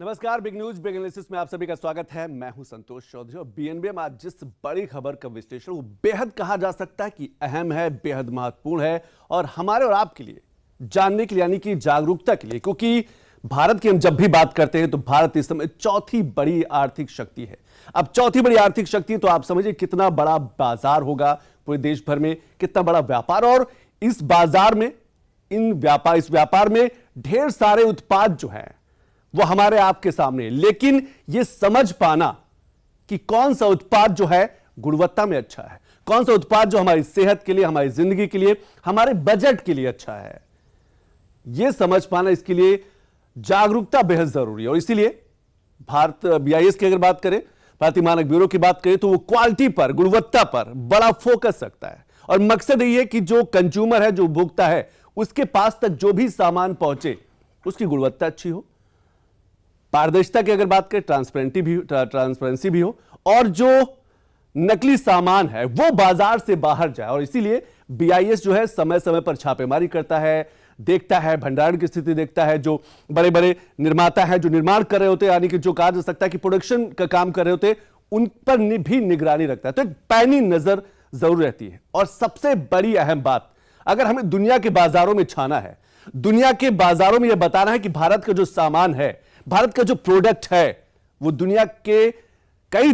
नमस्कार, big news big analysis में आप सभी का स्वागत है। मैं हूं संतोष चौधरी और बीएनबी में आज जिस बड़ी खबर का विश्लेषण वो बेहद कहा जा सकता है कि अहम है, बेहद महत्वपूर्ण है और हमारे और आपके लिए जानने के लिए यानी कि जागरूकता के लिए, क्योंकि भारत की हम जब भी बात करते हैं तो भारत इस समय चौथी बड़ी आर्थिक शक्ति है। अब चौथी बड़ी आर्थिक शक्ति तो आप समझिए कितना बड़ा बाजार होगा पूरे देश भर में, कितना बड़ा व्यापार, और इस बाजार में इस व्यापार में ढेर सारे उत्पाद जो हैं वो हमारे आपके सामने है। लेकिन यह समझ पाना कि कौन सा उत्पाद जो है गुणवत्ता में अच्छा है, कौन सा उत्पाद जो हमारी सेहत के लिए, हमारी जिंदगी के लिए, हमारे बजट के लिए अच्छा है, यह समझ पाना, इसके लिए जागरूकता बेहद जरूरी है। और इसीलिए भारत बीआईएस की अगर बात करें, भारतीय मानक ब्यूरो की बात करें, तो वो क्वालिटी पर, गुणवत्ता पर बड़ा फोकस रखता है और मकसद यही है कि जो कंज्यूमर है, जो उपभोक्ता है, उसके पास तक जो भी सामान पहुंचे उसकी गुणवत्ता अच्छी हो, पारदर्शिता की अगर बात करें, ट्रांसपेरेंसी भी हो, और जो नकली सामान है वो बाजार से बाहर जाए। और इसीलिए बीआईएस जो है समय समय पर छापेमारी करता है, देखता है, भंडारण की स्थिति देखता है, जो बड़े बड़े निर्माता हैं जो निर्माण कर रहे होते हैं, यानी कि जो कहा जा सकता है कि प्रोडक्शन का काम कर रहे होते हैं, उन पर भी निगरानी रखता है। तो एक पैनी नजर जरूर रहती है। और सबसे बड़ी अहम बात, अगर हमें दुनिया के बाजारों में छाना है, दुनिया के बाजारों में यह बताना है कि भारत का जो सामान है, भारत का जो प्रोडक्ट है, वो दुनिया के कई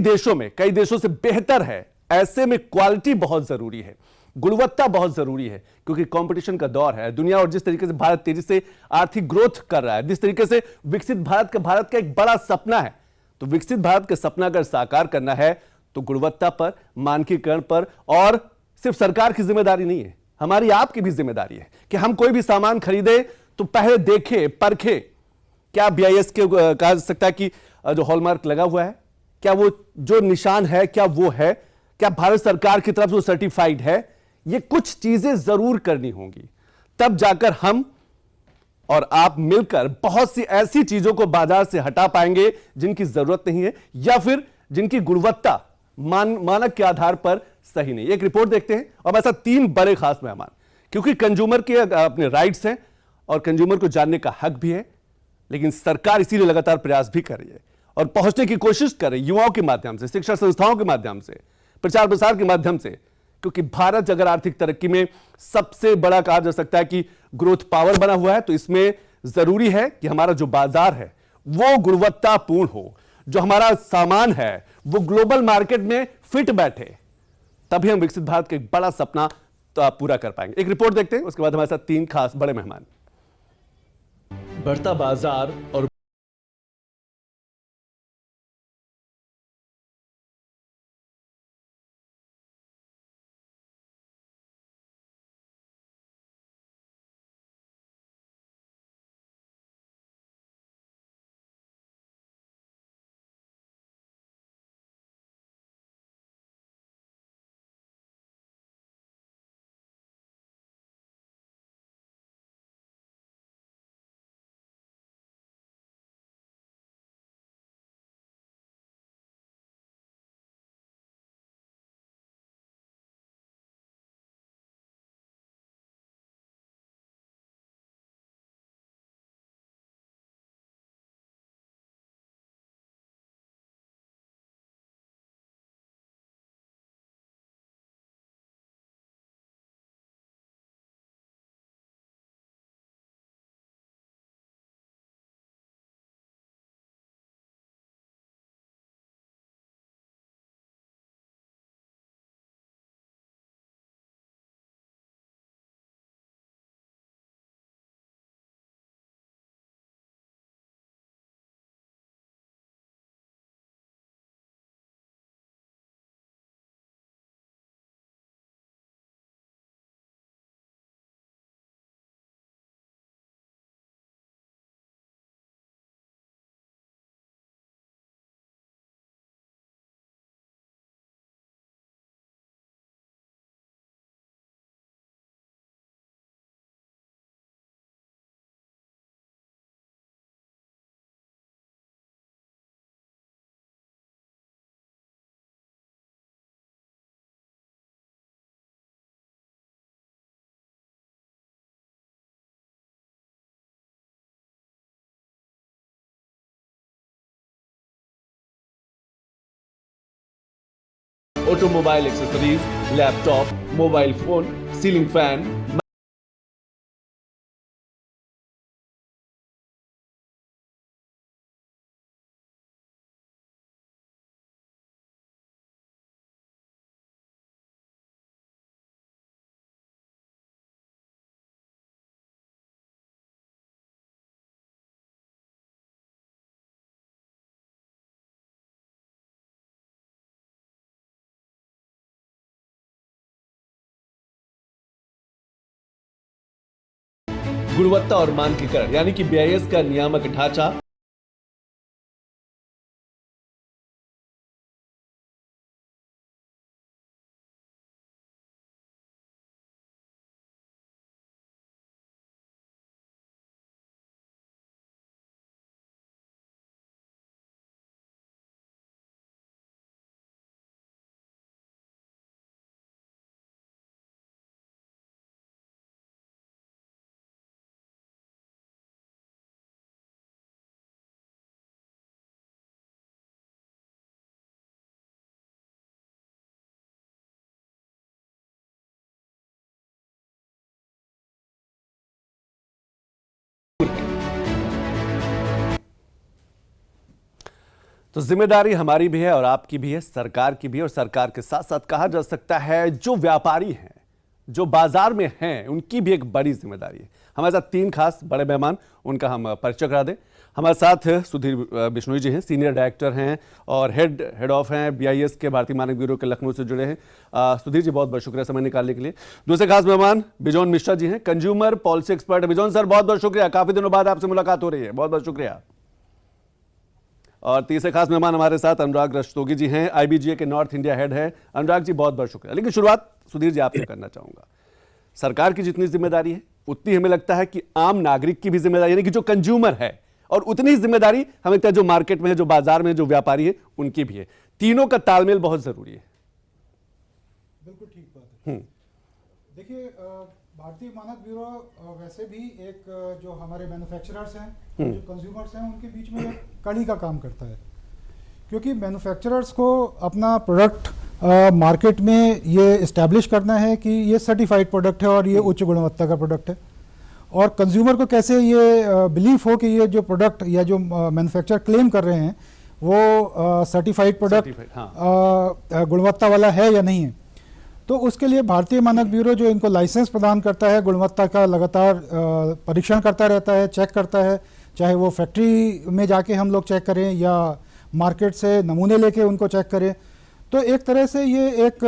देशों से बेहतर है, ऐसे में क्वालिटी बहुत जरूरी है, गुणवत्ता बहुत जरूरी है, क्योंकि कंपटीशन का दौर है दुनिया। और जिस तरीके से भारत तेजी से आर्थिक ग्रोथ कर रहा है, जिस तरीके से विकसित भारत का एक बड़ा सपना है, तो विकसित भारत का सपना अगर साकार करना है तो गुणवत्ता पर, मानकीकरण पर, और सिर्फ सरकार की जिम्मेदारी नहीं है, हमारी आपकी भी जिम्मेदारी है कि हम कोई भी सामान खरीदे तो पहले देखे, परखे, क्या बीआईएस के कहा जा सकता है कि जो हॉलमार्क लगा हुआ है, क्या वो जो निशान है, क्या वो है, क्या भारत सरकार की तरफ से सर्टिफाइड है। ये कुछ चीजें जरूर करनी होंगी, तब जाकर हम और आप मिलकर बहुत सी ऐसी चीजों को बाजार से हटा पाएंगे जिनकी जरूरत नहीं है, या फिर जिनकी गुणवत्ता मानक के आधार पर सही नहीं। एक रिपोर्ट देखते हैं और ऐसा तीन बड़े खास मेहमान, क्योंकि कंज्यूमर के अपने राइट्स हैं और कंज्यूमर को जानने का हक भी है, लेकिन सरकार इसीलिए लगातार प्रयास भी कर रही है और पहुंचने की कोशिश कर रही है युवाओं के माध्यम से, शिक्षा संस्थाओं के माध्यम से, प्रचार प्रसार के माध्यम से। क्योंकि भारत अगर आर्थिक तरक्की में सबसे बड़ा कहा जा सकता है कि ग्रोथ पावर बना हुआ है, तो इसमें जरूरी है कि हमारा जो बाजार है वो गुणवत्तापूर्ण हो, जो हमारा सामान है वो ग्लोबल मार्केट में फिट बैठे, तभी हम विकसित भारत का एक बड़ा सपना तो पूरा कर पाएंगे। एक रिपोर्ट देखते हैं, उसके बाद हमारे साथ तीन खास बड़े मेहमान। बढ़ता बाजार और automobile accessories, laptop, mobile phone, ceiling fan, गुणवत्ता और मानकीकरण यानी कि बीआईएस का नियामक ढांचा, तो जिम्मेदारी हमारी भी है और आपकी भी है, सरकार की भी है, और सरकार के साथ साथ कहा जा सकता है जो व्यापारी हैं, जो बाजार में हैं, उनकी भी एक बड़ी जिम्मेदारी है। हमारे साथ तीन खास बड़े मेहमान, उनका हम परिचय करा दें। हमारे साथ सुधीर बिश्नोई जी हैं, सीनियर डायरेक्टर हैं और हेड ऑफ हैं बीआईएस के, भारतीय मानक ब्यूरो के, लखनऊ से जुड़े हैं। सुधीर जी, बहुत बहुत शुक्रिया समय निकालने के लिए। दूसरे खास मेहमान बिजोन मिश्रा जी हैं, consumer policy expert. Bijon sir, बहुत बहुत शुक्रिया, काफी दिनों बाद आपसे मुलाकात हो रही है, बहुत बहुत शुक्रिया। और तीसरे खास मेहमान हमारे साथ अनुराग रस्तोगी जी हैं, आईबीजीए के नॉर्थ इंडिया हेड है। अनुराग जी, बहुत बहुत शुक्रिया। लेकिन शुरुआत सुधीर जी आपसे करना चाहूंगा। सरकार की जितनी जिम्मेदारी है उतनी हमें लगता है कि आम नागरिक की भी जिम्मेदारी, यानी कि जो कंज्यूमर है, और उतनी ही जिम्मेदारी हमें लगता है जो मार्केट में है, जो बाजार में, जो व्यापारी है, उनकी भी है। तीनों का तालमेल बहुत जरूरी है। बिल्कुल ठीक बात है। देखिए, भारतीय मानक ब्यूरो वैसे भी एक जो हमारे मैन्युफैक्चरर्स हैं, जो कंज्यूमर्स हैं, उनके बीच में एक कड़ी का काम करता है, क्योंकि मैन्युफैक्चरर्स को अपना प्रोडक्ट मार्केट में ये इस्टेब्लिश करना है कि ये सर्टिफाइड प्रोडक्ट है और ये उच्च गुणवत्ता का प्रोडक्ट है, और कंज्यूमर को कैसे ये बिलीफ हो कि ये जो प्रोडक्ट या जो मैन्युफैक्चरर क्लेम कर रहे हैं वो सर्टिफाइड प्रोडक्ट गुणवत्ता वाला है या नहीं है। तो उसके लिए भारतीय मानक ब्यूरो जो इनको लाइसेंस प्रदान करता है, गुणवत्ता का लगातार परीक्षण करता रहता है, चेक करता है, चाहे वो फैक्ट्री में जाके हम लोग चेक करें या मार्केट से नमूने लेके उनको चेक करें। तो एक तरह से ये एक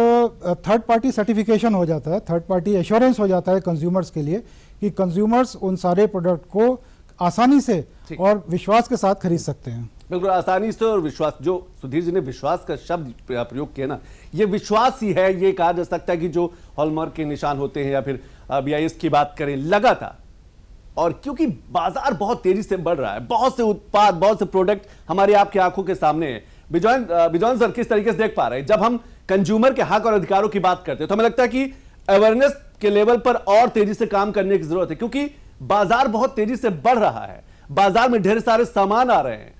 थर्ड पार्टी सर्टिफिकेशन हो जाता है, थर्ड पार्टी एश्योरेंस हो जाता है कंज्यूमर्स के लिए कि कंज्यूमर्स उन सारे प्रोडक्ट को आसानी से और विश्वास के साथ खरीद सकते हैं। बिल्कुल आसानी से और विश्वास, जो सुधीर जी ने विश्वास का शब्द प्रयोग किया ना, ये विश्वास ही है। ये कहा जा सकता है कि जो हॉलमार्क के निशान होते हैं या फिर बीआईएस की बात करें लगातार, और क्योंकि बाजार बहुत तेजी से बढ़ रहा है, बहुत से उत्पाद, बहुत से प्रोडक्ट हमारी आपकी आंखों के सामने है। बिजॉन सर, किस तरीके से देख पा रहे हैं जब हम कंज्यूमर के हक और अधिकारों की बात करते हैं तो हमें लगता है कि अवेयरनेस के लेवल पर और तेजी से काम करने की जरूरत है, क्योंकि बाजार बहुत तेजी से बढ़ रहा है, बाजार में ढेर सारे सामान आ रहे हैं।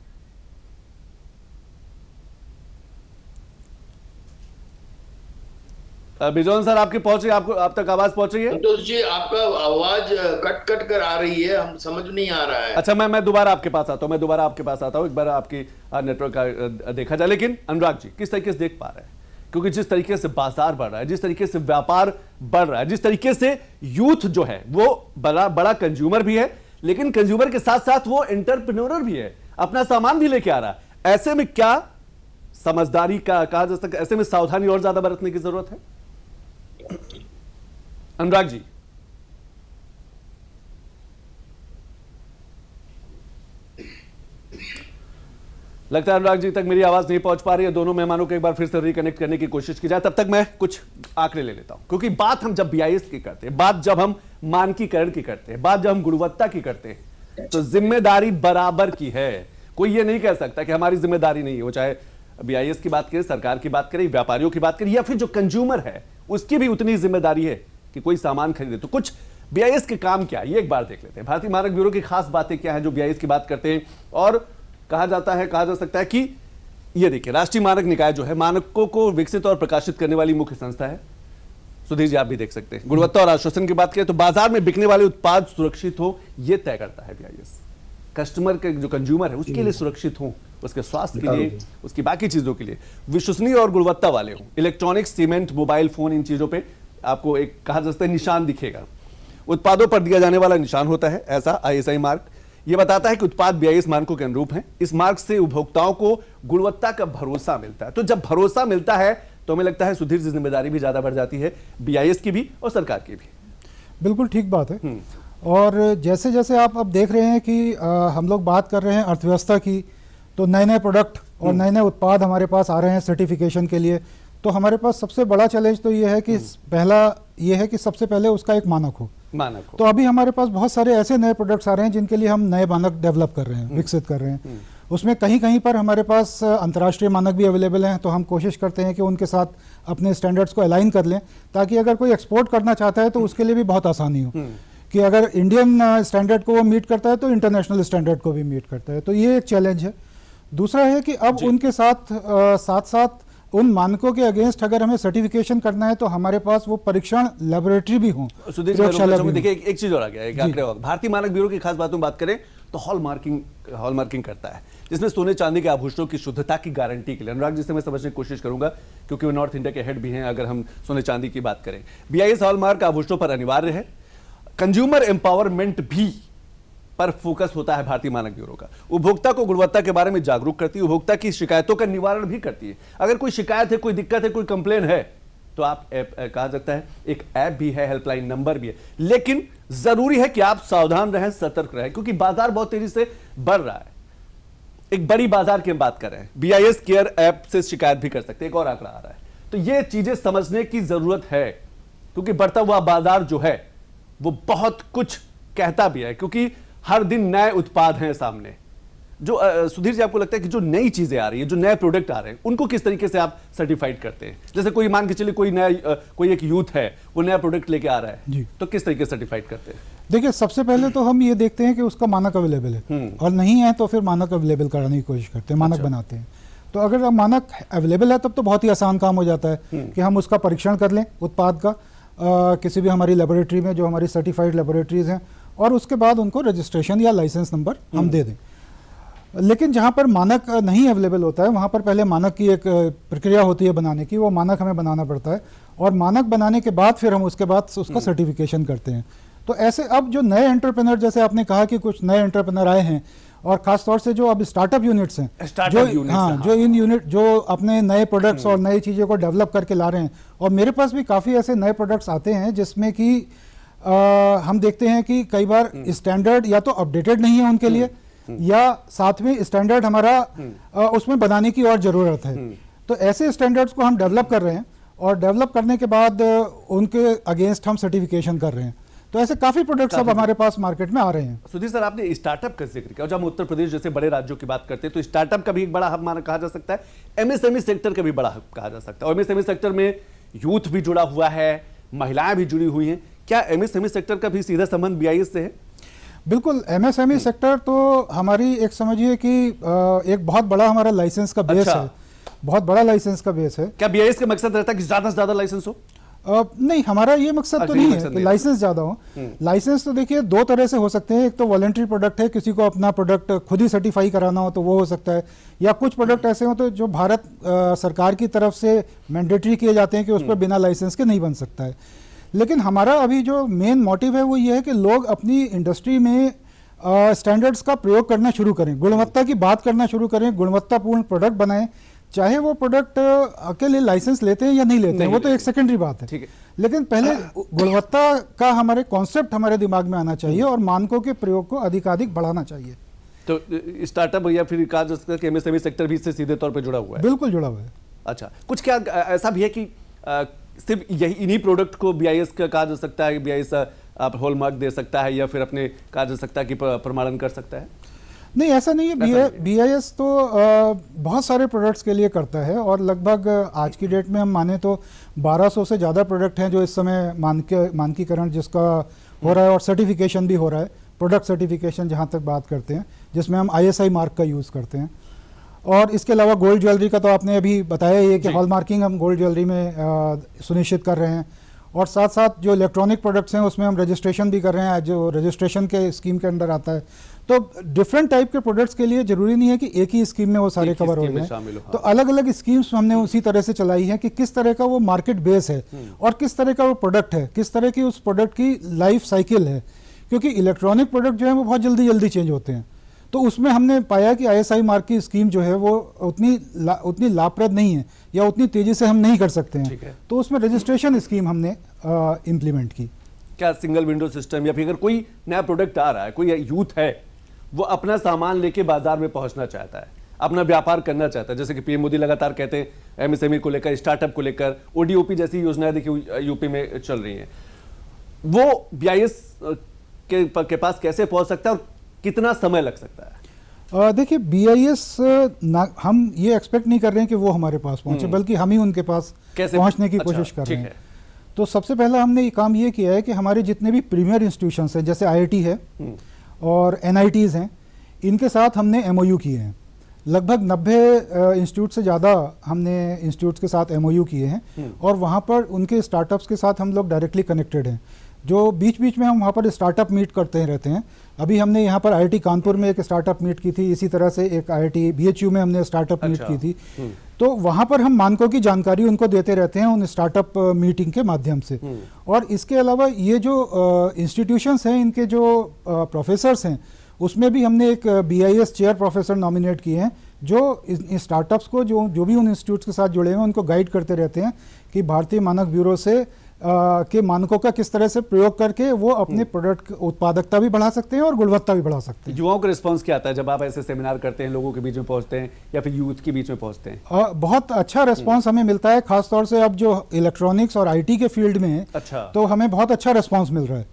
बिजोन सर, आपकी पहुंच रही, आपको आप तक आवाज पहुंच रही है? संतोष जी, आपका आवाज कट कट कर आ रही है, हम समझ नहीं आ रहा है। अच्छा, मैं दोबारा आपके पास आता हूं, एक बार आपकी नेटवर्क का देखा जाए। लेकिन अनुराग जी, किस तरीके से देख पा रहे हैं, क्योंकि जिस तरीके से बाजार बढ़ रहा है, जिस तरीके से व्यापार बढ़ रहा है, जिस तरीके से यूथ जो है वो बड़ा कंज्यूमर भी है, लेकिन कंज्यूमर के साथ साथ वो एंटरप्रेन्योर भी है, अपना सामान भी लेके आ रहा है। ऐसे में क्या समझदारी का कहा जा सकता है, ऐसे में सावधानी और ज्यादा बरतने की जरूरत है? अनुराग जी, लगता है अनुराग जी तक मेरी आवाज नहीं पहुंच पा रही है। दोनों मेहमानों को एक बार फिर से रिकनेक्ट करने की कोशिश की जाए, तब तक मैं कुछ आंकड़े ले लेता हूं, क्योंकि बात हम जब बीआईएस की करते हैं, बात जब हम मानकीकरण की करते हैं, बात जब हम गुणवत्ता की करते हैं, तो जिम्मेदारी बराबर की है। कोई ये नहीं कह सकता कि हमारी जिम्मेदारी नहीं है, वो चाहे बीआईएस की बात करें, सरकार की बात करें, व्यापारियों की बात करें, या फिर जो कंज्यूमर है उसकी भी उतनी जिम्मेदारी है कि कोई सामान खरीदे। तो कुछ बीआईएस के काम क्या है, ये एक बार देख लेते हैं। भारतीय मानक ब्यूरो की खास बातें क्या है जो बीआईएस की बात करते हैं, और कहा जा सकता है कि ये देखिए, राष्ट्रीय मानक निकाय जो है मानकों को विकसित और प्रकाशित करने वाली मुख्य संस्था है। सुधीर जी, आप भी देख सकते हैं। गुणवत्ता और आश्वासन की बात करें तो बाजार में बिकने वाले उत्पाद सुरक्षित हो, यह तय करता है बीआईएस। कस्टमर के जो कंज्यूमर है उसके लिए सुरक्षित हो, उसके स्वास्थ्य के लिए, उसकी बाकी चीजों के लिए विश्वसनीय और गुणवत्ता वाले हो। इलेक्ट्रॉनिक्स, सीमेंट, मोबाइल फोन, इन चीजों पे आपको एक कहा जा सकता है निशान दिखेगा। उत्पादों पर दिया जाने वाला निशान होता है ऐसा आईएसआई मार्क। यह बताता है कि उत्पाद बीआईएस मानकों के अनुरूप हैं। इस मार्क से उपभोक्ताओं को गुणवत्ता का भरोसा मिलता है। तो जब भरोसा मिलता है तो हमें लगता है सुधीर जी, जिम्मेदारी भी ज्यादा बढ़ जाती है बीआईएस की भी और सरकार की भी। बिल्कुल ठीक बात है। और जैसे जैसे आप अब देख रहे हैं कि हम लोग बात कर रहे हैं अर्थव्यवस्था की, तो नए नए प्रोडक्ट और नए नए उत्पाद हमारे पास आ रहे हैं सर्टिफिकेशन के लिए। तो हमारे पास सबसे बड़ा चैलेंज तो ये है कि पहला ये है कि सबसे पहले उसका एक मानक हो। तो अभी हमारे पास बहुत सारे ऐसे नए प्रोडक्ट्स आ रहे हैं जिनके लिए हम नए मानक डेवलप कर रहे हैं, विकसित कर रहे हैं। उसमें कहीं कहीं पर हमारे पास अंतर्राष्ट्रीय मानक भी अवेलेबल हैं, तो हम कोशिश करते हैं कि उनके साथ अपने स्टैंडर्ड्स को अलाइन कर लें, ताकि अगर कोई एक्सपोर्ट करना चाहता है तो उसके लिए भी बहुत आसानी हो कि अगर इंडियन स्टैंडर्ड को वो मीट करता है तो इंटरनेशनल स्टैंडर्ड को भी मीट करता है। तो ये एक चैलेंज है। दूसरा है कि अब उनके साथ साथ साथ उन मानकों के अगेंस्ट अगर हमें सर्टिफिकेशन करना है तो हमारे पास वो परीक्षण लेबोरेटरी भी हो। देखिए, एक चीज और आ गया, एक आंकड़े और। भारतीय मानक ब्यूरो की खास बातों में बात करें तो हॉलमार्किंग करता है, जिसमें सोने चांदी के आभूषणों की शुद्धता की गारंटी के लिए। अनुराग जी से मैं समझने की कोशिश करूंगा क्योंकि वो नॉर्थ इंडिया के हेड भी हैं। अगर हम सोने चांदी की बात करें, बीआईएस हॉलमार्क आभूषणों पर अनिवार्य है। कंज्यूमर एम्पावरमेंट भी पर फोकस होता है भारतीय मानक ब्यूरो का। उपभोक्ता को गुणवत्ता के बारे में जागरूक करती है, उपभोक्ता की शिकायतों का निवारण भी करती है। अगर कोई शिकायत है, कोई दिक्कत है, कोई कंप्लेन है तो आप कहा जाता है एक ऐप भी है, हेल्पलाइन नंबर भी है। लेकिन जरूरी है कि आप सावधान रहें, सतर्क रहें, क्योंकि बाजार बहुत तेजी से बढ़ रहा है। एक बड़ी बाजार की हम बात कर रहे हैं। बीआईएस केयर ऐप से शिकायत भी कर सकते हैं। एक और आंकड़ा आ रहा है, तो ये चीजें समझने की जरूरत है, क्योंकि बढ़ता हुआ बाजार जो है वो बहुत कुछ कहता भी है, क्योंकि हर दिन नए उत्पाद हैं सामने। जो सुधीर जी, आपको लगता है कि जो नई चीजें आ रही है, जो नए प्रोडक्ट आ रहे हैं, उनको किस तरीके से आप सर्टिफाइड करते हैं? जैसे कोई मान के चलिए कोई एक यूथ है, वो नया प्रोडक्ट लेके आ रहा है, तो किस तरीके से सर्टिफाइड करते हैं? देखिए, सबसे पहले तो हम ये देखते हैं कि उसका मानक अवेलेबल है, और नहीं है तो फिर मानक अवेलेबल कराने की कोशिश करते हैं, मानक बनाते हैं। तो अगर मानक अवेलेबल है तब तो बहुत ही आसान काम हो जाता है कि हम उसका परीक्षण कर लें उत्पाद का किसी भी हमारी लेबोरेटरी में, जो हमारी सर्टिफाइड लेबोरेटरीज हैं, और उसके बाद उनको रजिस्ट्रेशन या लाइसेंस नंबर हम दे दें। लेकिन जहाँ पर मानक नहीं अवेलेबल होता है वहाँ पर पहले मानक की एक प्रक्रिया होती है बनाने की, वो मानक हमें बनाना पड़ता है, और मानक बनाने के बाद फिर हम उसके बाद उसका सर्टिफिकेशन करते हैं। तो ऐसे अब जो नए एंटरप्रेन्योर, जैसे आपने कहा कि कुछ नए एंटरप्रेन्योर आए हैं, और खास तौर से जो अब स्टार्टअप यूनिट्स हैं, जो इन यूनिट जो अपने नए प्रोडक्ट्स और नई चीज़ों को डेवलप करके ला रहे हैं, और मेरे पास भी काफ़ी ऐसे नए प्रोडक्ट्स आते हैं जिसमें कि हम देखते हैं कि कई बार स्टैंडर्ड या तो अपडेटेड नहीं है उनके लिए, या साथ में स्टैंडर्ड हमारा उसमें बनाने की और ज़रूरत है। तो ऐसे स्टैंडर्ड्स को हम डेवलप कर रहे हैं, और डेवलप करने के बाद उनके अगेंस्ट हम सर्टिफिकेशन कर रहे हैं। तो ऐसे काफी प्रोडक्ट्स अब हमारे पास मार्केट में आ रहे हैं। सुधीर सर, आपने स्टार्टअप का जिक्र किया, जब हम उत्तर प्रदेश जैसे बड़े राज्यों की बात करते हैं तो स्टार्टअप का भी एक बड़ा हब माना कहा जा सकता है, एमएसएमई सेक्टर का भी बड़ा हब कहा जा सकता है। और एमएसएमई सेक्टर में यूथ भी जुड़ा हुआ है, महिलाएं भी जुड़ी हुई हैं। क्या एमएसएमई सेक्टर का भी सीधा संबंध बीआईएस से है? बिल्कुल, एमएसएमई सेक्टर तो हमारी एक समझिए कि एक बहुत बड़ा हमारा लाइसेंस का बेस है, बहुत बड़ा लाइसेंस का बेस है। क्या बीआईएस का मकसद रहता है कि ज्यादा से ज्यादा लाइसेंस हो? नहीं, हमारा ये मकसद तो नहीं है कि लाइसेंस ज्यादा हो। लाइसेंस तो देखिए दो तरह से हो सकते हैं। एक तो वॉलंटरी प्रोडक्ट है, किसी को अपना प्रोडक्ट खुद ही सर्टिफाई कराना हो तो वो हो सकता है, या कुछ प्रोडक्ट ऐसे हो तो जो भारत सरकार की तरफ से मैंडेटरी किए जाते हैं कि उस पर बिना लाइसेंस के नहीं बन सकता है। लेकिन हमारा अभी जो मेन मोटिव है वो ये है कि लोग अपनी इंडस्ट्री में स्टैंडर्ड्स का प्रयोग करना शुरू करें, गुणवत्ता की बात करना शुरू करें, गुणवत्तापूर्ण प्रोडक्ट बनाएं। चाहे वो प्रोडक्ट के लिए लाइसेंस लेते हैं या नहीं लेते हैं, वो तो एक सेकेंडरी बात है, ठीक है। लेकिन पहले गुणवत्ता का हमारे कॉन्सेप्ट हमारे दिमाग में आना चाहिए और मानकों के प्रयोग को अधिकाधिक बढ़ाना चाहिए। तो स्टार्टअप या फिर कहा जा सकता है कि एमएसएमई सेक्टर भी इससे सीधे तौर पे जुड़ा हुआ है? बिल्कुल जुड़ा हुआ है। अच्छा, कुछ क्या ऐसा भी है कि सिर्फ यही इन्हीं प्रोडक्ट को बीआईएस का कहा जा सकता है, बीआईएस आप हॉलमार्क दे सकता है या फिर अपने कहा जा सकता है कि प्रमाणन कर सकता है? नहीं, ऐसा नहीं है। बीआईएस तो बहुत सारे प्रोडक्ट्स के लिए करता है, और लगभग आज की डेट में हम माने तो 1200 से ज़्यादा प्रोडक्ट हैं जो इस समय मानकीकरण जिसका हो रहा है, और सर्टिफिकेशन भी हो रहा है, प्रोडक्ट सर्टिफिकेशन जहाँ तक बात करते हैं, जिसमें हम आईएसआई मार्क का यूज़ करते हैं। और इसके अलावा गोल्ड ज्वेलरी का तो आपने अभी बताया ही है कि जी। हॉलमार्किंग हम गोल्ड ज्वेलरी में सुनिश्चित कर रहे हैं, और साथ साथ जो इलेक्ट्रॉनिक प्रोडक्ट्स हैं उसमें हम रजिस्ट्रेशन भी कर रहे हैं, जो रजिस्ट्रेशन के स्कीम के अंदर आता है। तो डिफरेंट टाइप के प्रोडक्ट्स के लिए जरूरी नहीं है कि एक ही स्कीम में वो सारे एक ही कवर हो स्कीम में जाएं। शामिल हो, तो हाँ। अलग अलग स्कीम्स हमने उसी तरह से चलाई है कि किस तरह का वो मार्केट बेस है और किस तरह का वो प्रोडक्ट है, किस तरह की उस प्रोडक्ट की लाइफ साइकिल है, क्योंकि इलेक्ट्रॉनिक प्रोडक्ट जो है वो बहुत जल्दी जल्दी चेंज होते हैं। तो उसमें हमने पाया कि ISI मार्क की स्कीम जो है वो उतनी लाभप्रद नहीं है या उतनी तेजी से हम नहीं कर सकते ठीक है। हैं, तो उसमें रजिस्ट्रेशन स्कीम हमने इम्प्लीमेंट की। क्या सिंगल विंडो सिस्टम, या फिर अगर कोई नया प्रोडक्ट आ रहा है, कोई यूथ है वो अपना सामान लेके बाजार में पहुंचना चाहता है, अपना व्यापार करना चाहता है, जैसे कि पीएम मोदी लगातार कहते हैं MSME को लेकर, स्टार्टअप को लेकर, ODOP जैसी योजनाएं देखिए यूपी में चल रही हैं, वो BIS के पास कैसे पहुंच सकता है और कितना समय लग सकता है? देखिए BIS हम ये एक्सपेक्ट नहीं कर रहे हैं कि वो हमारे पास पहुंचे, बल्कि हम ही उनके पास कैसे पहुंचने की अच्छा, कोशिश कर ठीक रहे है। हैं। तो सबसे पहला हमने ये काम ये किया है कि हमारे जितने भी प्रीमियर इंस्टीट्यूशंस हैं, जैसे IIT है और NITs हैं, इनके साथ हमने MOU किए हैं। लगभग 90 इंस्टीट्यूट से ज़्यादा हमने इंस्टीट्यूट्स के साथ MOU किए हैं, और वहाँ पर उनके स्टार्टअप्स के साथ हम लोग डायरेक्टली कनेक्टेड हैं। जो बीच बीच में हम वहाँ पर स्टार्टअप मीट करते रहते हैं। अभी हमने यहाँ पर IIT कानपुर में एक स्टार्टअप मीट की थी, इसी तरह से एक IIT BHU में हमने स्टार्टअप मीट अच्छा। की थी। तो वहाँ पर हम मानकों की जानकारी उनको देते रहते हैं उन स्टार्टअप मीटिंग के माध्यम से। और इसके अलावा ये जो इंस्टीट्यूशंस हैं, इनके जो प्रोफेसर्स हैं, उसमें भी हमने एक BIS चेयर प्रोफेसर नॉमिनेट किए हैं, जो इन स्टार्टअप्स को जो भी उन इंस्टीट्यूट्स के साथ जुड़े हैं उनको गाइड करते रहते हैं कि भारतीय मानक ब्यूरो से के मानकों का किस तरह से प्रयोग करके वो अपने प्रोडक्ट की उत्पादकता भी बढ़ा सकते हैं और गुणवत्ता भी बढ़ा सकते हैं। युवाओं का रिस्पांस क्या आता है जब आप ऐसे सेमिनार करते हैं, लोगों के बीच में पहुंचते हैं या फिर यूथ के बीच में पहुंचते हैं? बहुत अच्छा रिस्पांस हमें मिलता है, खासतौर से अब जो इलेक्ट्रॉनिक्स और IT के फील्ड में है, अच्छा। तो हमें बहुत अच्छा रिस्पांस मिल रहा है।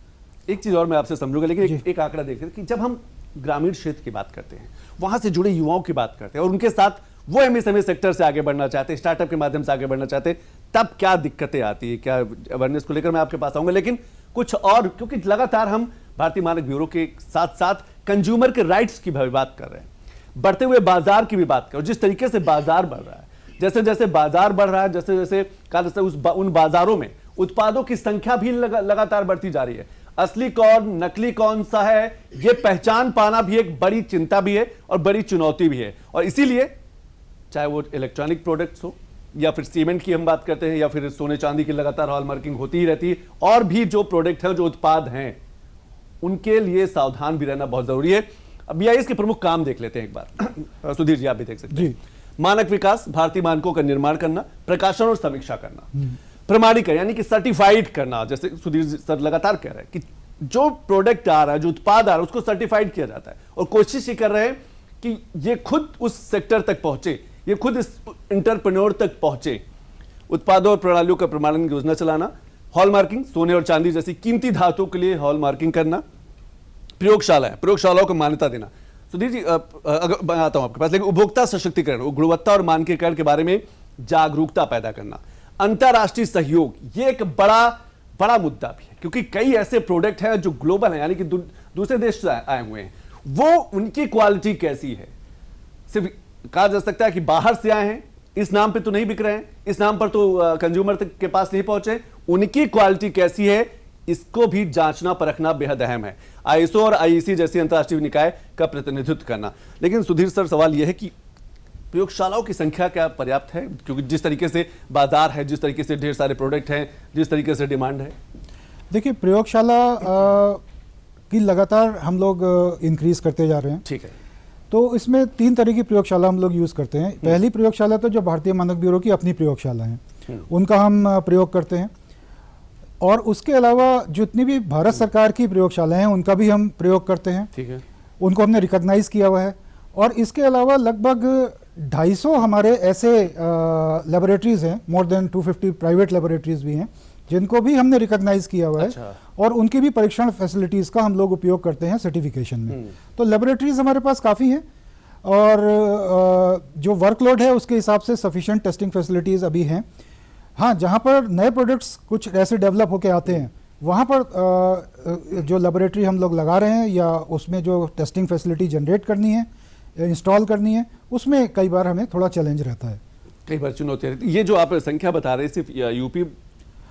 एक चीज और मैं आपसे समझूंगा, लेकिन एक आंकड़ा देखते कि जब हम ग्रामीण क्षेत्र की बात करते हैं, वहां से जुड़े युवाओं की बात करते हैं और उनके साथ वो MSME सेक्टर से आगे बढ़ना चाहते हैं, स्टार्टअप के माध्यम से आगे बढ़ना चाहते हैं, तब क्या दिक्कतें आती है? क्या अवेयरनेस को लेकर मैं आपके पास आऊंगा, लेकिन कुछ और, क्योंकि लगातार हम भारतीय मानक ब्यूरो के साथ साथ कंज्यूमर के राइट्स की भी बात कर रहे हैं, बढ़ते हुए बाजार की भी बात कर रहे हैं। जिस तरीके से बाजार बढ़ रहा है, जैसे जैसे बाजार बढ़ रहा है, जैसे जैसे उन बाजारों में उत्पादों की संख्या भी लगातार बढ़ती जा रही है। असली कौन नकली कौन सा है, यह पहचान पाना भी एक बड़ी चिंता भी है और बड़ी चुनौती भी है। और इसीलिए चाहे वो इलेक्ट्रॉनिक प्रोडक्ट्स हो या फिर सीमेंट की हम बात करते हैं या फिर सोने चांदी की लगातार हॉलमार्किंग होती ही रहती है, और भी जो प्रोडक्ट है, जो उत्पाद हैं, उनके लिए सावधान भी रहना बहुत जरूरी है। अब BIS के प्रमुख काम देख लेते हैं एक बार। सुधीर जी, आप भी देख सकते हैं। मानक विकास, भारतीय मानकों का निर्माण करना, प्रकाशन और समीक्षा करना, प्रमाणीकरण यानी कि सर्टिफाइड करना। जैसे सुधीर सर लगातार कह रहे हैं कि जो प्रोडक्ट आ रहा है, जो उत्पाद आ रहा है, उसको सर्टिफाइड किया जाता है, और कोशिश ये कर रहे हैं कि ये खुद उस सेक्टर तक पहुंचे, ये खुद इस इंटरप्रेन्योर तक पहुंचे। उत्पादों और प्रणालियों का प्रमाणन की योजना चलाना, हॉलमार्किंग, सोने और चांदी जैसी कीमती धातुओं के लिए हॉलमार्किंग करना, प्रयोगशालाओं को मान्यता देना। सुधीर जी, अगर मैं आता हूं आपके पास, लेकिन उपभोक्ता सशक्तिकरण, गुणवत्ता और मानकीकरण के बारे में जागरूकता पैदा करना, अंतरराष्ट्रीय सहयोग, ये एक बड़ा मुद्दा भी है, क्योंकि कई ऐसे प्रोडक्ट हैं जो ग्लोबल हैं, यानी कि दूसरे देश से आए हुए हैं, वो उनकी क्वालिटी कैसी है? सिर्फ कहा जा सकता है कि बाहर से आए हैं, इस नाम पे तो नहीं बिक रहे हैं, इस नाम पर तो कंज्यूमर तक के पास नहीं पहुंचे, उनकी क्वालिटी कैसी है, इसको भी जांचना परखना बेहद अहम है। ISO और IEC जैसी अंतर्राष्ट्रीय निकाय का प्रतिनिधित्व करना। लेकिन सुधीर सर, सवाल यह है कि प्रयोगशालाओं की संख्या क्या पर्याप्त है? क्योंकि जिस तरीके से बाजार है, जिस तरीके से ढेर सारे प्रोडक्ट हैं, जिस तरीके से डिमांड है। देखिए, प्रयोगशाला की लगातार हम लोग इंक्रीज करते जा रहे हैं। ठीक है। तो इसमें 3 तरह की प्रयोगशाला हम लोग यूज़ करते हैं। पहली प्रयोगशाला तो जो भारतीय मानक ब्यूरो की अपनी प्रयोगशाला हैं, उनका हम प्रयोग करते हैं, और उसके अलावा जितनी भी भारत सरकार की प्रयोगशालाएं हैं, उनका भी हम प्रयोग करते हैं। ठीक है। उनको हमने रिकॉग्नाइज किया हुआ है। और इसके अलावा लगभग 250 हमारे ऐसे लेबोरेटरीज हैं, मोर देन 250 प्राइवेट लेबोरेटरीज भी हैं, जिनको भी हमने रिकॉग्नाइज किया हुआ है। अच्छा। और उनकी भी परीक्षण फैसिलिटीज़ का हम लोग उपयोग करते हैं सर्टिफिकेशन में। तो लेबोरेटरीज हमारे पास काफ़ी हैं, और जो वर्कलोड है उसके हिसाब से सफिशिएंट टेस्टिंग फैसिलिटीज़ अभी हैं। हाँ, जहाँ पर नए प्रोडक्ट्स कुछ ऐसे डेवलप होके आते हैं, वहाँ पर जो लेबोरेटरी हम लोग लगा रहे हैं या उसमें जो टेस्टिंग फैसिलिटी जनरेट करनी है, इंस्टॉल करनी है, उसमें कई बार हमें थोड़ा चैलेंज रहता है। कई बार चुनौती रहती है। ये जो आप संख्या बता रहे हैं सिर्फ यूपी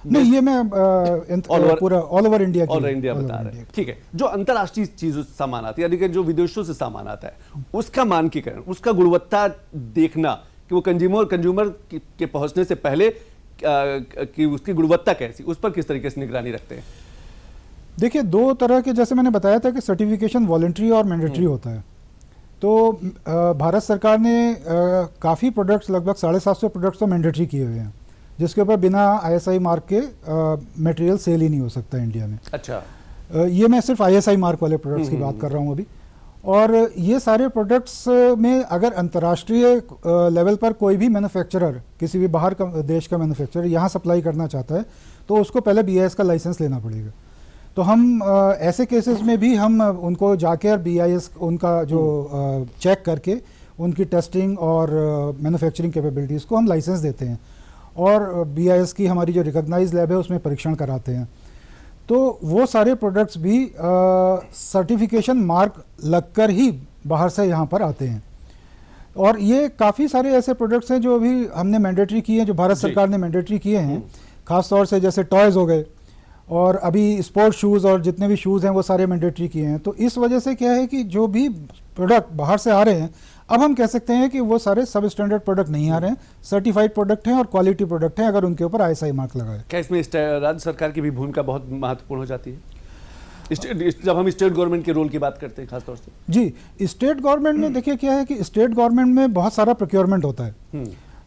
नहीं, ये मैं पूरा ऑल ओवर इंडिया और इंडिया बता रहे हैं, ठीक है। जो अंतर्राष्ट्रीय चीजों से सामान आता है, यानी कि जो विदेशों से सामान आता है, उसका मानकीकरण, उसका गुणवत्ता देखना कि वो कंज्यूमर के पहुंचने से पहले कि उसकी गुणवत्ता कैसी, उस पर किस तरीके से निगरानी रखते हैं? देखिए, दो तरह के, जैसे मैंने बताया था कि सर्टिफिकेशन वॉलंटरी और मैंडेटरी होता है। तो भारत सरकार ने काफ़ी प्रोडक्ट्स, लगभग 750 प्रोडक्ट्स तो मैंडेटरी किए हुए हैं, जिसके ऊपर बिना ISI मार्क के मटेरियल सेल ही नहीं हो सकता इंडिया में। अच्छा, ये मैं सिर्फ ISI मार्क वाले प्रोडक्ट्स की बात कर रहा हूँ अभी। और ये सारे प्रोडक्ट्स में अगर अंतर्राष्ट्रीय लेवल पर कोई भी मैन्युफैक्चरर, किसी भी बाहर का देश का मैन्युफैक्चरर यहाँ सप्लाई करना चाहता है, तो उसको पहले BIS का लाइसेंस लेना पड़ेगा। तो हम ऐसे केसेस में भी हम उनको जाके और BIS उनका जो चेक करके उनकी टेस्टिंग और मैन्युफैक्चरिंग कैपेबिलिटीज़ को हम लाइसेंस देते हैं, और BIS की हमारी जो रिकॉग्नाइज लैब है उसमें परीक्षण कराते हैं। तो वो सारे प्रोडक्ट्स भी सर्टिफिकेशन मार्क लगकर ही बाहर से यहाँ पर आते हैं। और ये काफ़ी सारे ऐसे प्रोडक्ट्स हैं जो अभी हमने मैंडेटरी किए हैं, जो भारत सरकार ने मैंडेटरी किए हैं, ख़ास तौर से जैसे टॉयज़ हो गए, और अभी स्पोर्ट शूज़ और जितने भी शूज़ हैं वो सारे मैंडेटरी किए हैं। तो इस वजह से क्या है कि जो भी प्रोडक्ट बाहर से आ रहे हैं, अब हम कह सकते हैं कि वो सारे सब स्टैंडर्ड प्रोडक्ट नहीं आ रहे हैं, सर्टिफाइड प्रोडक्ट हैं और क्वालिटी प्रोडक्ट हैं, अगर उनके ऊपर ISI मार्क लगा है। क्या इसमें राज्य सरकार की भी भूमिका बहुत महत्वपूर्ण हो जाती है, जब हम स्टेट गवर्नमेंट के रोल की बात करते हैं खासतौर से? जी, स्टेट गवर्नमेंट में देखिए क्या है कि स्टेट गवर्नमेंट में बहुत सारा प्रोक्योरमेंट होता है।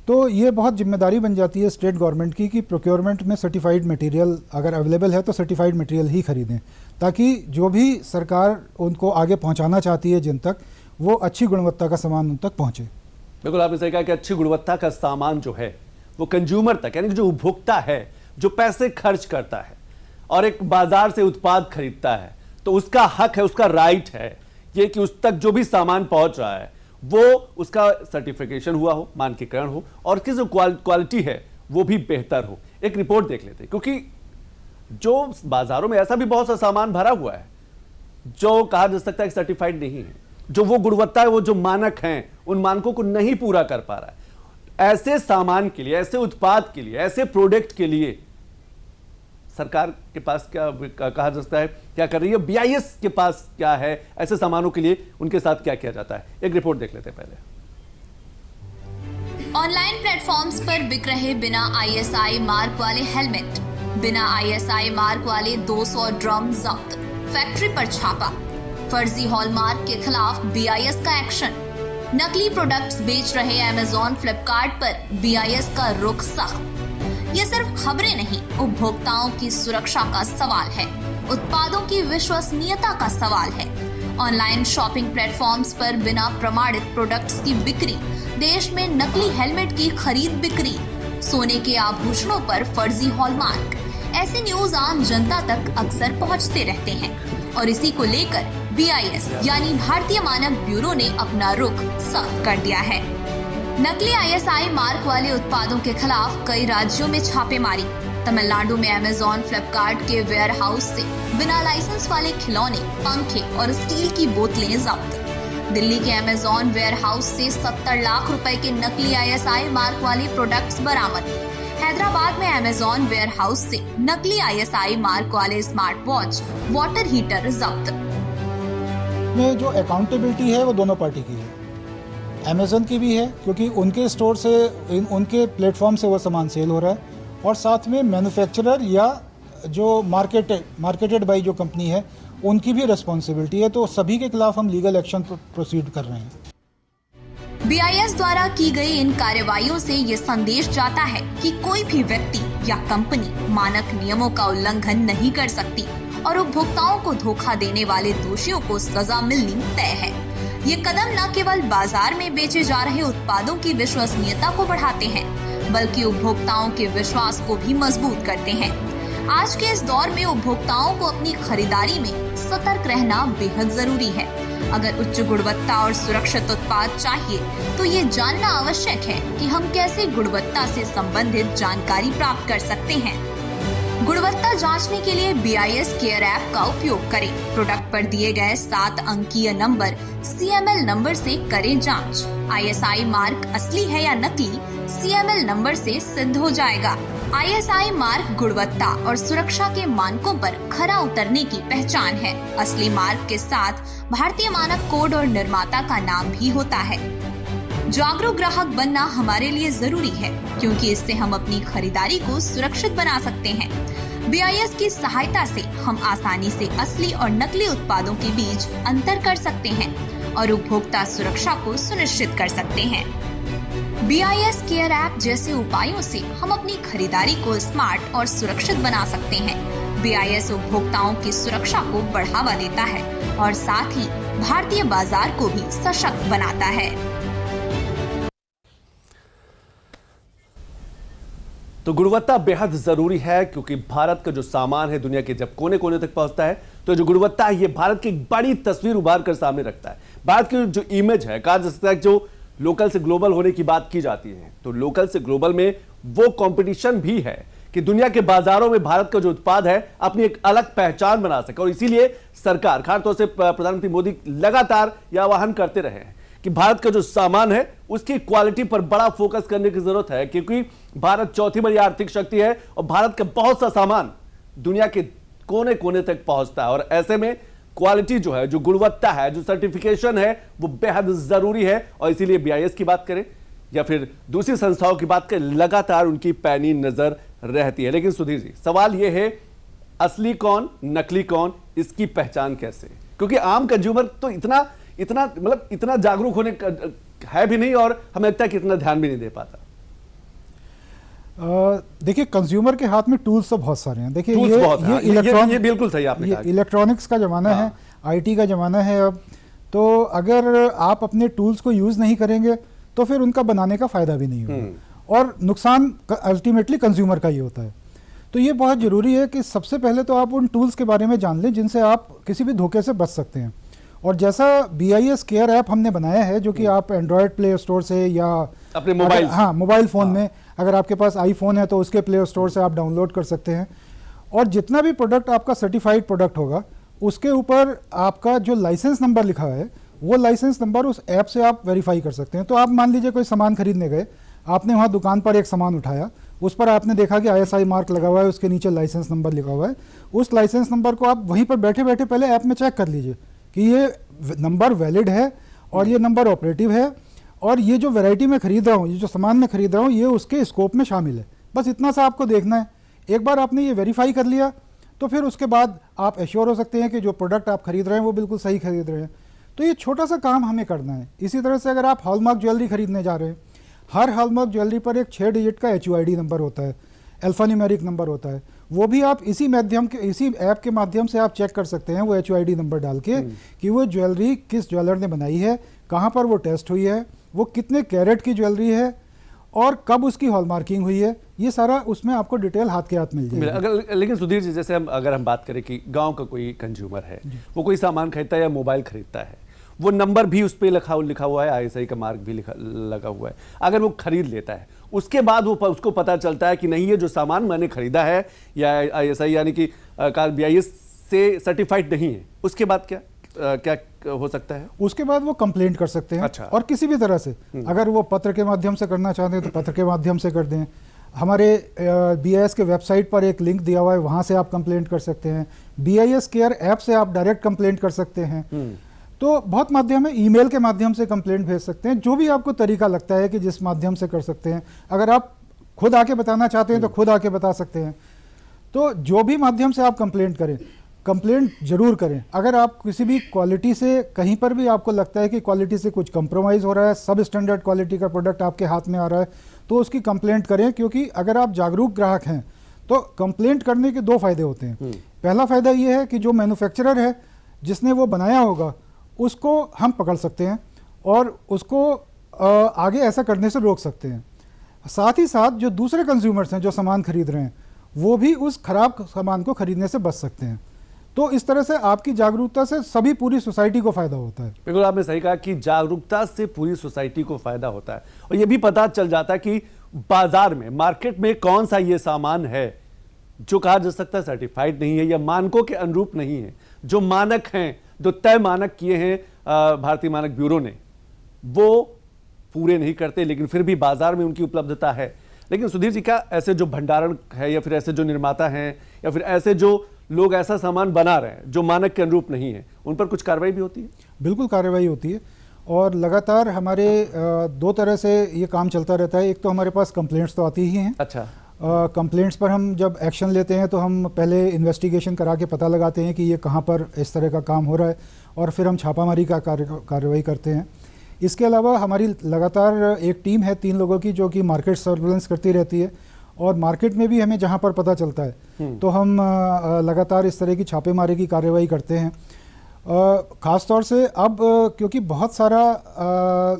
तो ये बहुत जिम्मेदारी बन जाती है स्टेट गवर्नमेंट की कि प्रोक्योरमेंट में सर्टिफाइड मटेरियल अगर अवेलेबल है तो सर्टिफाइड मटेरियल ही खरीदें, ताकि जो भी सरकार उनको आगे पहुंचाना चाहती है जिन तक, वो अच्छी गुणवत्ता का सामान उन तक पहुंचे। बिल्कुल, आपने सही कहा कि अच्छी गुणवत्ता का सामान जो है वो कंज्यूमर तक, यानी कि जो उपभोक्ता है, जो पैसे खर्च करता है और एक बाजार से उत्पाद खरीदता है, तो उसका हक है, उसका राइट है ये कि उस तक जो भी सामान पहुंच रहा है वो उसका सर्टिफिकेशन हुआ हो, मानकीकरण हो, और उसकी जो क्वालिटी है वो भी बेहतर हो। एक रिपोर्ट देख लेते हैं, क्योंकि जो बाजारों में ऐसा भी बहुत सा सामान भरा हुआ है जो कहा जा सकता है कि सर्टिफाइड नहीं है, जो वो गुणवत्ता है, वो जो मानक हैं, उन मानकों को नहीं पूरा कर पा रहा है। ऐसे सामान के लिए, ऐसे उत्पाद के लिए, ऐसे प्रोडक्ट के लिए सरकार के पास क्या कहा जा सकता है, क्या कर रही है? BIS के पास क्या है? ऐसे सामानों के लिए उनके साथ क्या किया जाता है? एक रिपोर्ट देख लेते हैं पहले। ऑनलाइन प्लेटफॉर्म्स पर बिक रहे बिना ISI मार्क वाले हेलमेट, बिना ISI मार्क वाले 200 ड्रम जब्त, फैक्ट्री पर छापा, फर्जी हॉलमार्क के खिलाफ BIS का एक्शन, नकली प्रोडक्ट्स बेच रहे Amazon, फ्लिपकार्ट पर BIS का रुख सख्त। ये सिर्फ खबरें नहीं, उपभोक्ताओं की सुरक्षा का सवाल है, उत्पादों की विश्वसनीयता का सवाल है। ऑनलाइन शॉपिंग प्लेटफॉर्म्स पर बिना प्रमाणित प्रोडक्ट्स की बिक्री, देश में नकली हेलमेट की खरीद बिक्री, सोने के आभूषणों पर फर्जी हॉलमार्क, ऐसी न्यूज आम जनता तक अक्सर पहुंचते रहते हैं, और इसी को लेकर BIS यानी भारतीय मानक ब्यूरो ने अपना रुख सख्त कर दिया है। नकली ISI मार्क वाले उत्पादों के खिलाफ कई राज्यों में छापेमारी। तमिलनाडु में Amazon, फ्लिपकार्ट के वेयर हाउस से बिना लाइसेंस वाले खिलौने, पंखे और स्टील की बोतलें जब्त। दिल्ली के Amazon वेयर हाउस से 70 लाख रुपए के नकली ISI मार्क वाले प्रोडक्ट्स बरामद। हैदराबाद में Amazon वेयर हाउस से नकली ISI मार्क वाले स्मार्ट वॉच, वाटर हीटर जब्त। में जो अकाउंटेबिलिटी है वो दोनों पार्टी की है, Amazon की भी है क्योंकि उनके स्टोर से, उनके प्लेटफॉर्म से वो सामान सेल हो रहा है, और साथ में मैन्युफैक्चरर या जो मार्केटेड बाई जो कंपनी है उनकी भी रिस्पॉन्सिबिलिटी है। तो सभी के खिलाफ हम लीगल एक्शन प्रोसीड कर रहे हैं। BIS द्वारा की गई इन कार्रवाइयों से ये संदेश जाता है कि कोई भी व्यक्ति या कंपनी मानक नियमों का उल्लंघन नहीं कर सकती, और उपभोक्ताओं को धोखा देने वाले दोषियों को सजा मिलनी तय है। ये कदम न केवल बाजार में बेचे जा रहे उत्पादों की विश्वसनीयता को बढ़ाते हैं, बल्कि उपभोक्ताओं के विश्वास को भी मजबूत करते हैं। आज के इस दौर में उपभोक्ताओं को अपनी खरीदारी में सतर्क रहना बेहद जरूरी है। अगर उच्च गुणवत्ता और सुरक्षित उत्पाद चाहिए तो ये जानना आवश्यक है कि हम कैसे गुणवत्ता से संबंधित जानकारी प्राप्त कर सकते हैं। गुणवत्ता जांचने के लिए BIS केयर ऐप का उपयोग करें। प्रोडक्ट पर दिए गए 7 अंकीय नंबर CML नंबर से करें जांच। ISI मार्क असली है या नकली, CML नंबर से सिद्ध हो जाएगा। ISI मार्क गुणवत्ता और सुरक्षा के मानकों पर खरा उतरने की पहचान है। असली मार्क के साथ भारतीय मानक कोड और निर्माता का नाम भी होता है। जागरूक ग्राहक बनना हमारे लिए जरूरी है, क्योंकि इससे हम अपनी खरीदारी को सुरक्षित बना सकते हैं। BIS की सहायता से हम आसानी से असली और नकली उत्पादों के बीच अंतर कर सकते हैं और उपभोक्ता सुरक्षा को सुनिश्चित कर सकते हैं। BIS केयर ऐप जैसे उपायों से हम अपनी खरीदारी को स्मार्ट और सुरक्षित बना सकते हैं। BIS उपभोक्ताओं की सुरक्षा को बढ़ावा देता है और साथ ही भारतीय बाजार को भी सशक्त बनाता है। तो गुणवत्ता बेहद जरूरी है, क्योंकि भारत का जो सामान है दुनिया के जब कोने कोने तक पहुंचता है तो जो गुणवत्ता है ये भारत की एक बड़ी तस्वीर उभार कर सामने रखता है। भारत की जो इमेज है, कहा जा सकता है जो लोकल से ग्लोबल होने की बात की जाती है, तो लोकल से ग्लोबल में वो कंपटीशन भी है कि दुनिया के बाजारों में भारत का जो उत्पाद है अपनी एक अलग पहचान बना सके। और इसीलिए सरकार, खासतौर से प्रधानमंत्री मोदी लगातार यह आह्वान करते रहे हैं कि भारत का जो सामान है उसकी क्वालिटी पर बड़ा फोकस करने की जरूरत है, क्योंकि भारत चौथी बड़ी आर्थिक शक्ति है और भारत का बहुत सा सामान दुनिया के कोने कोने तक पहुंचता है। और ऐसे में क्वालिटी जो है, जो गुणवत्ता है, जो सर्टिफिकेशन है, वो बेहद जरूरी है। और इसीलिए BIS की बात करें या फिर दूसरी संस्थाओं की बात करें, लगातार उनकी पैनी नजर रहती है। लेकिन सुधीर जी, सवाल यह है, असली कौन, नकली कौन, इसकी पहचान कैसे? क्योंकि आम कंज्यूमर तो इतना जागरूक होने है भी नहीं, और हमें लगता है कि इतना ध्यान भी नहीं दे पाता। देखिए, कंज्यूमर के हाथ में टूल्स तो बहुत सारे हैं। देखिए, ये बिल्कुल सही आपने कहा। इलेक्ट्रॉनिक्स का जमाना है, IT का जमाना है अब। तो अगर आप अपने टूल्स को यूज नहीं करेंगे तो फिर उनका बनाने का फायदा भी नहीं होगा, और नुकसान अल्टीमेटली कंज्यूमर का ही होता है। तो ये बहुत जरूरी है कि सबसे पहले तो आप उन टूल्स के बारे में जान लें जिनसे आप किसी भी धोखे से बच सकते हैं। और जैसा BIS केयर ऐप हमने बनाया है, जो कि आप एंड्रॉयड प्ले स्टोर से या अपने मोबाइल, मोबाइल फोन में, अगर आपके पास iPhone है तो उसके प्ले स्टोर से आप डाउनलोड कर सकते हैं। और जितना भी प्रोडक्ट आपका सर्टिफाइड प्रोडक्ट होगा, उसके ऊपर आपका जो लाइसेंस नंबर लिखा है, वो लाइसेंस नंबर उस ऐप से आप वेरीफाई कर सकते हैं। तो आप मान लीजिए कोई सामान खरीदने गए, आपने वहाँ दुकान पर एक सामान उठाया, उस पर आपने देखा कि ISI मार्क लगा हुआ है, उसके नीचे लाइसेंस नंबर लिखा हुआ है। उस लाइसेंस नंबर को आप वहीं पर बैठे बैठे पहले ऐप में चेक कर लीजिए कि ये नंबर वैलिड है और ये नंबर ऑपरेटिव है, और ये जो वैरायटी में खरीद रहा हूँ, ये जो सामान मैं खरीद रहा हूँ, ये उसके स्कोप में शामिल है। बस इतना सा आपको देखना है। एक बार आपने ये वेरीफाई कर लिया तो फिर उसके बाद आप एश्योर हो सकते हैं कि जो प्रोडक्ट आप खरीद रहे हैं वो बिल्कुल सही खरीद रहे हैं। तो ये छोटा सा काम हमें करना है। इसी तरह से अगर आप हॉलमार्क ज्वेलरी खरीदने जा रहे हैं, हर हॉलमार्क ज्वेलरी पर एक 6 डिजिट का HUID नंबर होता है, अल्फान्यूमेरिक नंबर होता है। वो भी आप इसी ऐप के माध्यम से आप चेक कर सकते हैं, वो HUID नंबर डाल के, कि वो ज्वेलरी किस ज्वेलर ने बनाई है, कहाँ पर वो टेस्ट हुई है, वो कितने कैरेट की ज्वेलरी है और कब उसकी हॉलमार्किंग हुई है। ये सारा उसमें आपको डिटेल हाथ के हाथ मिल जाएगा। लेकिन सुधीर जी, जैसे अगर हम बात करें कि गांव का कोई कंज्यूमर है, वो कोई सामान खरीदता है या मोबाइल खरीदता है, वो नंबर भी उस पर लिखा हुआ है, ISI का मार्क भी लगा हुआ है, अगर वो खरीद लेता है, उसके बाद उसको पता चलता है कि नहीं, ये जो सामान मैंने खरीदा है या ISI यानी कि BIS से सर्टिफाइड नहीं है, उसके बाद क्या हो सकता है? उसके बाद वो कंप्लेंट कर सकते हैं। अच्छा। और किसी भी तरह से, अगर वो पत्र के माध्यम से करना चाहते हैं तो पत्र के माध्यम से कर दें। हमारे BIS के वेबसाइट पर एक लिंक दिया हुआ है, वहां से आप कंप्लेंट कर सकते हैं। BIS केयर ऐप से आप डायरेक्ट कंप्लेंट कर सकते हैं। तो बहुत माध्यम है, ईमेल के माध्यम से कंप्लेंट भेज सकते हैं, जो भी आपको तरीका लगता है कि जिस माध्यम से कर सकते हैं। अगर आप खुद आके बताना चाहते हैं तो खुद आके बता सकते हैं। तो जो भी माध्यम से आप कंप्लेंट करें, कंप्लेंट जरूर करें। अगर आप किसी भी क्वालिटी से, कहीं पर भी आपको लगता है कि क्वालिटी से कुछ कंप्रोमाइज़ हो रहा है, सब स्टैंडर्ड क्वालिटी का प्रोडक्ट आपके हाथ में आ रहा है, तो उसकी कंप्लेंट करें। क्योंकि अगर आप जागरूक ग्राहक हैं तो कंप्लेंट करने के 2 फायदे होते हैं। पहला फायदा ये है कि जो मैन्युफैक्चरर है जिसने वो बनाया होगा, उसको हम पकड़ सकते हैं और उसको आगे ऐसा करने से रोक सकते हैं। साथ ही साथ जो दूसरे कंज्यूमर्स हैं जो सामान खरीद रहे हैं, वो भी उस खराब सामान को खरीदने से बच सकते हैं। तो इस तरह से आपकी जागरूकता से सभी पूरी सोसाइटी को फायदा होता है। बिल्कुल आपने सही कहा कि जागरूकता से पूरी सोसाइटी को फायदा होता है, और ये भी पता चल जाता है कि बाजार में, मार्केट में कौन सा ये सामान है जो कहा जा सकता है सर्टिफाइड नहीं है या मानकों के अनुरूप नहीं है, जो मानक हैं, जो तय मानक किए हैं भारतीय मानक ब्यूरो ने, वो पूरे नहीं करते, लेकिन फिर भी बाजार में उनकी उपलब्धता है। लेकिन सुधीर जी, क्या ऐसे जो भंडारण है या फिर ऐसे जो निर्माता हैं या फिर ऐसे जो लोग ऐसा सामान बना रहे हैं जो मानक के अनुरूप नहीं है, उन पर कुछ कार्रवाई भी होती है? बिल्कुल कार्रवाई होती है और लगातार हमारे दो तरह से ये काम चलता रहता है। एक तो हमारे पास कंप्लेंट्स तो आती ही हैं। अच्छा। कंप्लेंट्स पर हम जब एक्शन लेते हैं तो हम पहले इन्वेस्टिगेशन करा के पता लगाते हैं कि ये कहाँ पर इस तरह का काम हो रहा है और फिर हम छापामारी का कार्रवाई करते हैं। इसके अलावा हमारी लगातार एक टीम है 3 लोगों की जो कि मार्केट सर्वेलेंस करती रहती है और मार्केट में भी हमें जहाँ पर पता चलता है तो हम लगातार इस तरह की छापेमारी की कार्रवाई करते हैं। ख़ास तौर से अब क्योंकि बहुत सारा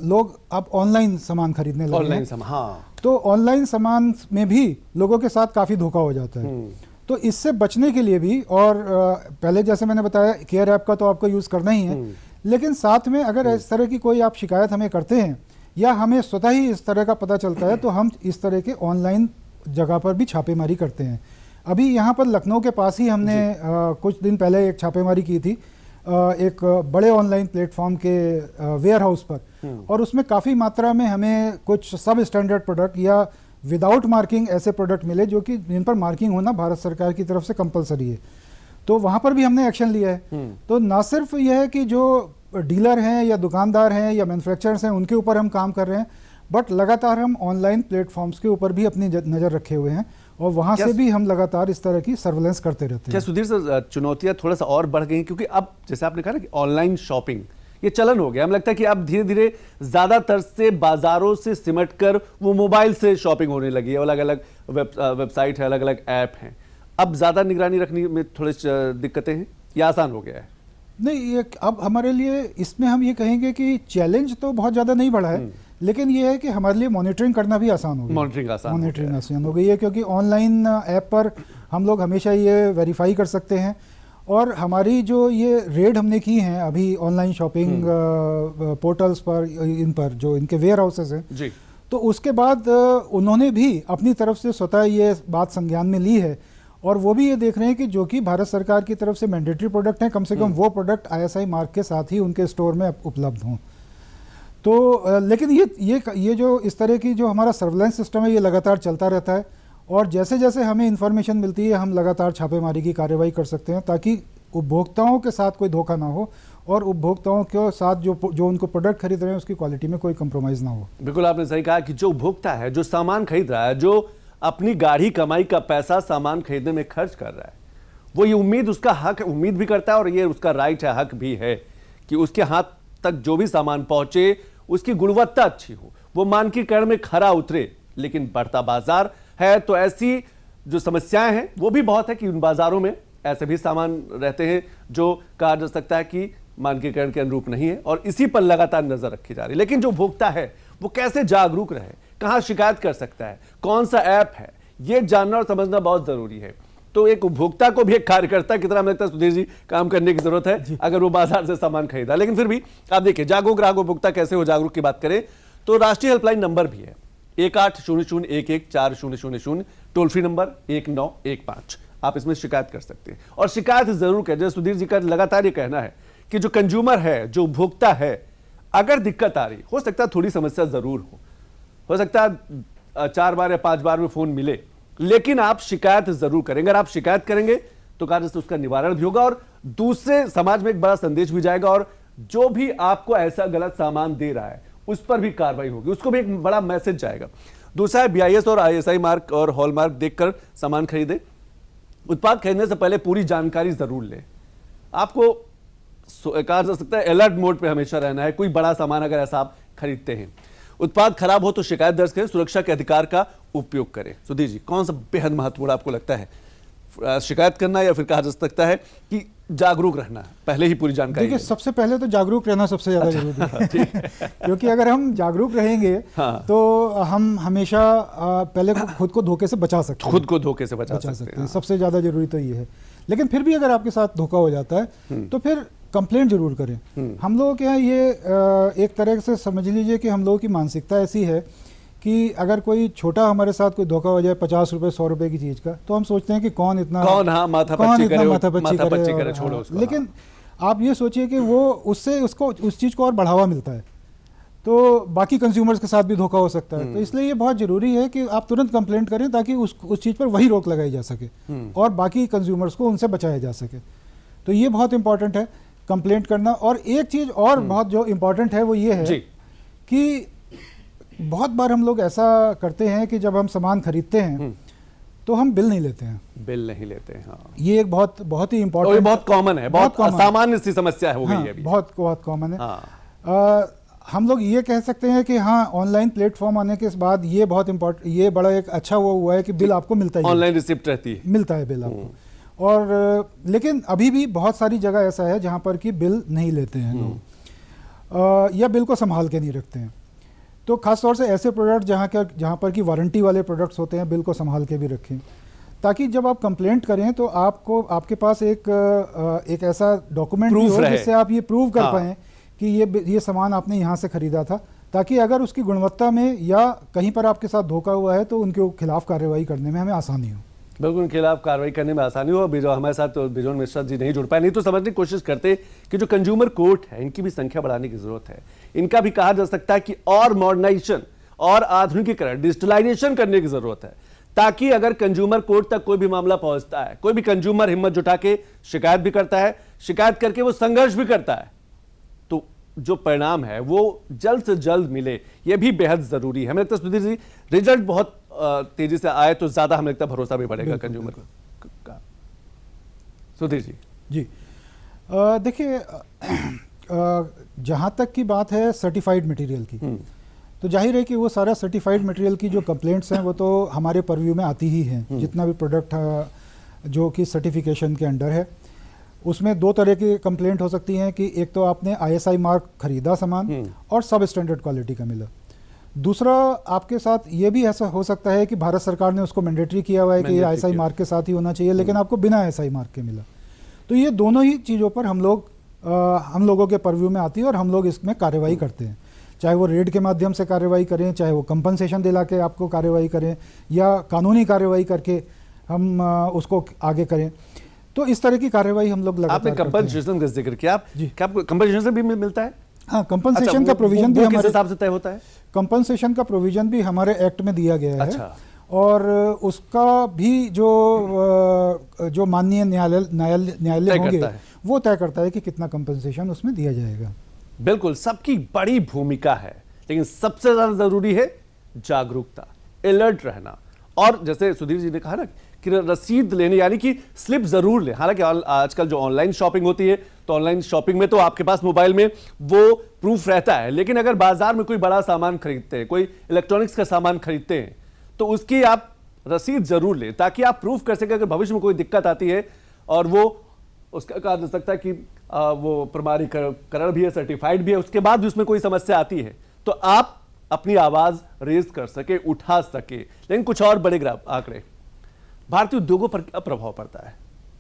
लोग अब ऑनलाइन सामान खरीदने लगे हैं। ऑनलाइन सामान, हाँ। तो ऑनलाइन सामान में भी लोगों के साथ काफ़ी धोखा हो जाता है। तो इससे बचने के लिए भी, और पहले जैसे मैंने बताया केयर ऐप का तो आपको यूज़ करना ही है, लेकिन साथ में अगर इस तरह की कोई आप शिकायत हमें करते हैं या हमें स्वतः ही इस तरह का पता चलता है तो हम इस तरह के ऑनलाइन जगह पर भी छापेमारी करते हैं। अभी यहाँ पर लखनऊ के पास ही हमने कुछ दिन पहले एक छापेमारी की थी एक बड़े ऑनलाइन प्लेटफॉर्म के वेयर हाउस पर, और उसमें काफ़ी मात्रा में हमें कुछ सब स्टैंडर्ड प्रोडक्ट या विदाउट मार्किंग ऐसे प्रोडक्ट मिले जो कि जिन पर मार्किंग होना भारत सरकार की तरफ से कंपलसरी है। तो वहाँ पर भी हमने एक्शन लिया है। तो ना सिर्फ यह है कि जो डीलर हैं या दुकानदार हैं या मैन्युफैक्चरर्स हैं उनके ऊपर हम काम कर रहे हैं, बट लगातार हम ऑनलाइन प्लेटफॉर्म्स के ऊपर भी अपनी नज़र रखे हुए हैं और वहाँ से भी हम लगातार इस तरह की सर्वेलेंस करते रहते हैं। क्या सुधीर सर चुनौतियाँ थोड़ा सा और बढ़ गई क्योंकि अब जैसे आपने कहा ना कि ऑनलाइन शॉपिंग ये चलन हो गया, हमें लगता है कि अब धीरे धीरे ज़्यादातर से बाजारों से सिमट कर वो मोबाइल से शॉपिंग होने लगी है। अलग अलग वेबसाइट है, अलग अलग ऐप हैं। अब ज़्यादा निगरानी रखने में थोड़ी दिक्कतें हैं या आसान हो गया है? नहीं, ये अब हमारे लिए इसमें हम ये कहेंगे कि चैलेंज तो बहुत ज़्यादा नहीं बढ़ा है, लेकिन ये है कि हमारे लिए मॉनिटरिंग करना भी आसान हो गया। मॉनिटरिंग आसान हो गई है क्योंकि ऑनलाइन ऐप पर हम लोग हमेशा ये वेरीफाई कर सकते हैं और हमारी जो ये रेड हमने की हैं अभी ऑनलाइन शॉपिंग पोर्टल्स पर, इन पर जो इनके वेयर हाउसेस हैं जी, तो उसके बाद उन्होंने भी अपनी तरफ से स्वतः ये बात संज्ञान में ली है और वो भी ये देख रहे हैं कि जो कि भारत सरकार की तरफ से मैंडेटरी प्रोडक्ट हैं, कम से कम वो प्रोडक्ट ISI मार्क के साथ ही उनके स्टोर में उपलब्ध हों। तो लेकिन ये जो इस तरह की जो हमारा सर्वेलेंस सिस्टम है ये लगातार चलता रहता है और जैसे जैसे हमें इन्फॉर्मेशन मिलती है हम लगातार छापेमारी की कार्रवाई कर सकते हैं ताकि उपभोक्ताओं के साथ कोई धोखा ना हो और उपभोक्ताओं के साथ जो उनको प्रोडक्ट खरीद रहे हैं उसकी क्वालिटी में कोई कंप्रोमाइज़ ना हो। बिल्कुल आपने सही कहा कि जो उपभोक्ता है, जो सामान खरीद रहा है, जो अपनी गाढ़ी कमाई का पैसा सामान खरीदने में खर्च कर रहा है, वो ये उम्मीद, उसका हक, उम्मीद भी करता है और ये उसका राइट है, हक भी है कि उसके हाथ तक जो भी सामान पहुंचे उसकी गुणवत्ता अच्छी हो, वो मानकीकरण में खरा उतरे। लेकिन बढ़ता बाजार है तो ऐसी जो समस्याएं हैं वो भी बहुत है कि उन बाजारों में ऐसे भी सामान रहते हैं जो कहा जा सकता है कि मानकीकरण के अनुरूप नहीं है और इसी पर लगातार नजर रखी जा रही है। लेकिन जो उपभोक्ता है वो कैसे जागरूक रहे, कहां शिकायत कर सकता है, कौन सा ऐप है, ये जानना और समझना बहुत जरूरी है। तो एक उपभोक्ता को भी एक कार्यकर्ता की तरह लगता है सुधीर जी काम करने की जरूरत है अगर वो बाजार से सामान खरीदा। लेकिन फिर भी आप देखिए जागरूक ग्राहक उपभोक्ता कैसे हो, जागरूक की बात करें तो राष्ट्रीय हेल्पलाइन नंबर भी है 1800114000, टोल फ्री नंबर 1915। आप इसमें शिकायत कर सकते हैं और शिकायत जरूर करें। जैसे सुधीर जी का लगातार ये कहना है कि जो कंज्यूमर है, जो उपभोक्ता है, अगर दिक्कत आ रही, हो सकता है थोड़ी समस्या जरूर हो सकता है 4 बार या 5 बार में फोन मिले, लेकिन आप शिकायत जरूर करेंगे। अगर आप शिकायत करेंगे तो कार्य से उसका निवारण भी होगा और दूसरे समाज में एक बड़ा संदेश भी जाएगा और जो भी आपको ऐसा गलत सामान दे रहा है उस पर भी कार्रवाई होगी, उसको भी एक बड़ा मैसेज जाएगा। दूसरा है BIS और ISI मार्क और हॉलमार्क देखकर सामान खरीदे। उत्पाद खरीदने से पहले पूरी जानकारी जरूर लें। आपको कहा जा सकता है अलर्ट मोड पे हमेशा रहना है। कोई बड़ा सामान अगर ऐसा आप खरीदते हैं, उत्पाद खराब हो तो शिकायत दर्ज करें, सुरक्षा के अधिकार का उपयोग करें। सुधीर जी, कौन सा बेहद महत्वपूर्ण आपको लगता है, शिकायत करना या फिर कहा जा सकता है कि जागरूक रहना, पहले ही पूरी जानकारी? देखिए, सबसे पहले तो जागरूक रहना सबसे ज्यादा जरूरी है क्योंकि अगर हम जागरूक रहेंगे तो हम हमेशा पहले खुद को धोखे से बचा सकते हैं। खुद को धोखे से बचा सकते हैं, सबसे ज्यादा जरूरी तो ये है। लेकिन फिर भी अगर आपके साथ धोखा हो जाता है तो फिर कंप्लेंट जरूर करें। हम लोगों के यहाँ ये एक तरह से समझ लीजिए कि हम लोगों की मानसिकता ऐसी है कि अगर कोई छोटा हमारे साथ कोई धोखा हो जाए 50 रुपए 100 रुपए की चीज का, तो हम सोचते हैं कि कौन इतना माथापच्ची करे, करे, छोड़ो उसको। लेकिन आप ये सोचिए कि वो उससे उसको उस चीज को और बढ़ावा मिलता है, तो बाकी कंज्यूमर्स के साथ भी धोखा हो सकता है। तो इसलिए ये बहुत जरूरी है कि आप तुरंत कंप्लेंट करें ताकि उस चीज पर वही रोक लगाई जा सके और बाकी कंज्यूमर्स को उनसे बचाया जा सके। तो ये बहुत इंपॉर्टेंट है कंप्लेंट करना। और एक चीज और बहुत जो इंपॉर्टेंट है वो ये है कि बहुत बार हम लोग ऐसा करते हैं कि जब हम सामान खरीदते हैं तो हम बिल नहीं लेते हैं। हाँ। ये एक बहुत ही इंपॉर्टेंट, बहुत कॉमन है, बहुत सामान्य सी समस्या हो गई है अभी। बहुत कॉमन है। हम लोग ये कह सकते हैं कि हाँ, ऑनलाइन प्लेटफॉर्म आने के बाद ये बहुत इंपॉर्टेंट, ये बड़ा एक अच्छा वो हुआ है कि बिल आपको मिलता है, ऑनलाइन रिसिप्ट रहती है, मिलता है बिल आपको। और लेकिन अभी भी बहुत सारी जगह ऐसा है जहां पर कि बिल नहीं लेते हैं लोग, या बिल को संभाल के नहीं रखते हैं। तो खासतौर से ऐसे प्रोडक्ट जहां पर कि वारंटी वाले प्रोडक्ट्स होते हैं, बिल को संभाल के भी रखें, ताकि जब आप कंप्लेंट करें तो आपके पास एक ऐसा डॉक्यूमेंट हो जिससे आप ये प्रूव कर पाएं कि ये सामान आपने यहाँ से खरीदा था, ताकि अगर उसकी गुणवत्ता में या कहीं पर आपके साथ धोखा हुआ है तो उनके खिलाफ कार्रवाई करने में हमें आसानी हो। बिल्कुल, उनके खिलाफ कार्रवाई करने में आसानी हो। अभी जो हमारे साथ बिजोन मिश्रा जी नहीं जुड़ पाए, नहीं तो समझने की कोशिश करते कि जो कंज्यूमर कोर्ट है इनकी भी संख्या बढ़ाने की जरूरत है। इनका भी कहा जा सकता है कि और मॉडर्नाइजेशन और आधुनिकीकरण, डिजिटलाइजेशन करने की जरूरत है, ताकि अगर कंज्यूमर कोर्ट तक कोई भी मामला पहुंचता है, कोई भी कंज्यूमर हिम्मत जुटा के शिकायत भी करता है, शिकायत करके वो संघर्ष भी करता है, तो जो परिणाम है वो जल्द से जल्द मिले, ये भी बेहद जरूरी है। हमें लगता है सुधीर जी, रिजल्ट बहुत तेजी से आए तो ज्यादा हमें लगता है भरोसा भी बढ़ेगा कंज्यूमर का। सुधीर जी देखिए, जहां तक की बात है सर्टिफाइड मटेरियल की, तो जाहिर है कि वो सारा सर्टिफाइड मटेरियल की जो कंप्लेंट्स हैं वो तो हमारे परव्यू में आती ही हैं। जितना भी प्रोडक्ट जो कि सर्टिफिकेशन के अंडर है, उसमें दो तरह की कंप्लेंट हो सकती हैं कि एक तो आपने ISI मार्क खरीदा सामान और सब स्टैंडर्ड क्वालिटी का मिला। दूसरा, आपके साथ ये भी ऐसा हो सकता है कि भारत सरकार ने उसको मैंडेटरी किया हुआ है कि ये ISI मार्क के साथ ही होना चाहिए, लेकिन आपको बिना ISI मार्क के मिला। तो ये दोनों ही चीज़ों पर हम लोगों के परव्यू में आती है और हम लोग इसमें कार्रवाई करते हैं, चाहे वो रेड के माध्यम से कार्रवाई करें, चाहे वो कंपनसेशन दिला के आपको कार्रवाई करें, या कानूनी कार्रवाई करके हम उसको आगे करें। तो इस तरह की कार्रवाई हम लोग लगातार आपने कंपनसेशन का जिक्र किया, क्या कंपनसेशन भी मिलता है? हाँ, कंपनसेशन का प्रोविजन भी हमारे हिसाब से तय होता है। कंपनसेशन का प्रोविजन भी हमारे एक्ट में दिया गया है। अच्छा। और उसका भी जो माननीय न्यायालय होंगे वो तय करता है कि कितना कंपनसेशन उसमें दिया जाएगा। बिल्कुल, सबकी बड़ी भूमिका है, लेकिन सबसे ज्यादा जरूरी है जागरूकता, अलर्ट रहना। और जैसे सुधीर जी ने कहा ना कि रसीद लेने, यानी कि स्लिप जरूर ले। हालांकि आजकल जो ऑनलाइन शॉपिंग होती है, तो ऑनलाइन शॉपिंग में तो आपके पास मोबाइल में वो प्रूफ रहता है, लेकिन अगर बाजार में कोई बड़ा सामान खरीदते हैं, कोई इलेक्ट्रॉनिक्स का सामान खरीदते हैं, तो उसकी आप रसीद जरूर ले, ताकि आप प्रूफ कर सकें अगर भविष्य में कोई दिक्कत आती है। और वो उसका कहा जा सकता है कि वो प्रमाणीकरण भी है, सर्टिफाइड भी है, उसके बाद भी उसमें कोई समस्या आती है तो आप अपनी आवाज रेज कर सके, उठा सके। लेकिन कुछ और बड़े आंकड़े, भारतीय उद्योगों पर क्या प्रभाव पड़ता है,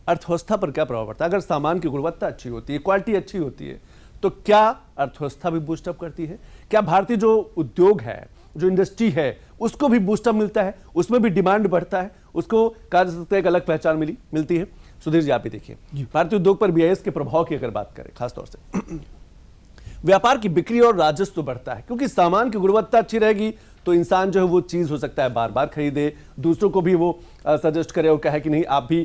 अर्थव्यवस्था पर क्या प्रभाव पड़ता है? अगर सामान की गुणवत्ता अच्छी होती है, क्वालिटी अच्छी होती है, तो क्या अर्थव्यवस्था भी बूस्टअप करती है? क्या भारतीय जो उद्योग है, जो इंडस्ट्री है, उसको भी बूस्टअप मिलता है, उसमें भी डिमांड बढ़ता है, उसको कहा जा सकता है एक अलग पहचान मिलती है? सुधीर जी, आप भी देखिए भारतीय उद्योग पर BIS के प्रभाव की अगर बात करें, खासतौर से व्यापार की बिक्री और राजस्व बढ़ता है, क्योंकि सामान की गुणवत्ता अच्छी रहेगी तो इंसान जो है वो चीज हो सकता है बार बार खरीदे, दूसरों को भी वो सजेस्ट करे और कहे कि नहीं आप भी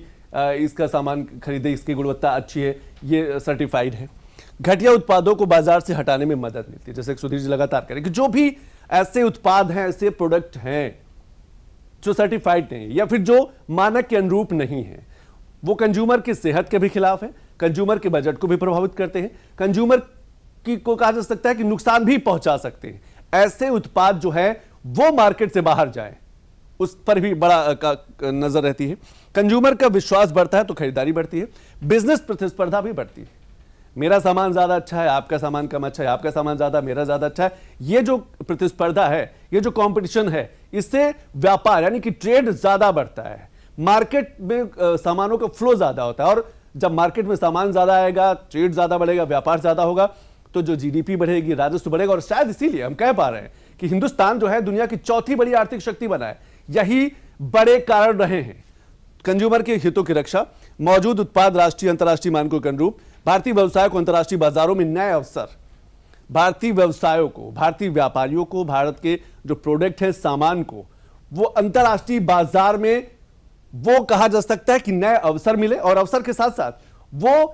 इसका सामान खरीदे, इसकी गुणवत्ता अच्छी है, ये सर्टिफाइड है। घटिया उत्पादों को बाजार से हटाने में मदद मिलती है, जैसे सुधीर जी लगातार करें कि जो भी ऐसे उत्पाद हैं, ऐसे प्रोडक्ट हैं जो सर्टिफाइड नहीं या फिर जो मानक के अनुरूप नहीं है, वो कंज्यूमर की सेहत के भी खिलाफ है, कंज्यूमर के बजट को भी प्रभावित करते हैं, कंज्यूमर को कहा जा सकता है कि नुकसान भी पहुंचा सकते हैं। ऐसे उत्पाद जो है वो मार्केट से बाहर जाए, उस पर भी बड़ा नजर रहती है। कंज्यूमर का विश्वास बढ़ता है तो खरीदारी बढ़ती है, बिजनेस प्रतिस्पर्धा भी बढ़ती है। मेरा सामान ज्यादा अच्छा है, आपका सामान कम अच्छा है, आपका सामान ज्यादा, मेरा ज्यादा अच्छा है। ये जो प्रतिस्पर्धा है, ये जो कंपटीशन है, इससे व्यापार यानी कि ट्रेड ज्यादा बढ़ता है, मार्केट में सामानों का फ्लो ज्यादा होता है। और जब मार्केट में सामान ज्यादा आएगा, ट्रेड ज्यादा बढ़ेगा, व्यापार ज्यादा होगा, तो जो GDP बढ़ेगी, राजस्व बढ़ेगा। और शायद इसीलिए हम कह पा रहे हैं कि हिंदुस्तान जो है दुनिया की चौथी बड़ी आर्थिक शक्ति बना है। यही बड़े कारण रहे हैं। कंज्यूमर के हितों की रक्षा, मौजूद उत्पाद राष्ट्रीय अंतर्राष्ट्रीय मानकों के अनुरूप, भारतीय व्यवसाय को अंतर्राष्ट्रीय बाजारों में नए अवसर, भारतीय व्यवसायों को, भारतीय व्यापारियों को, भारत के जो प्रोडक्ट है, सामान को वो अंतर्राष्ट्रीय बाजार में वो कहा जा सकता है कि नए अवसर मिले, और अवसर के साथ साथ वो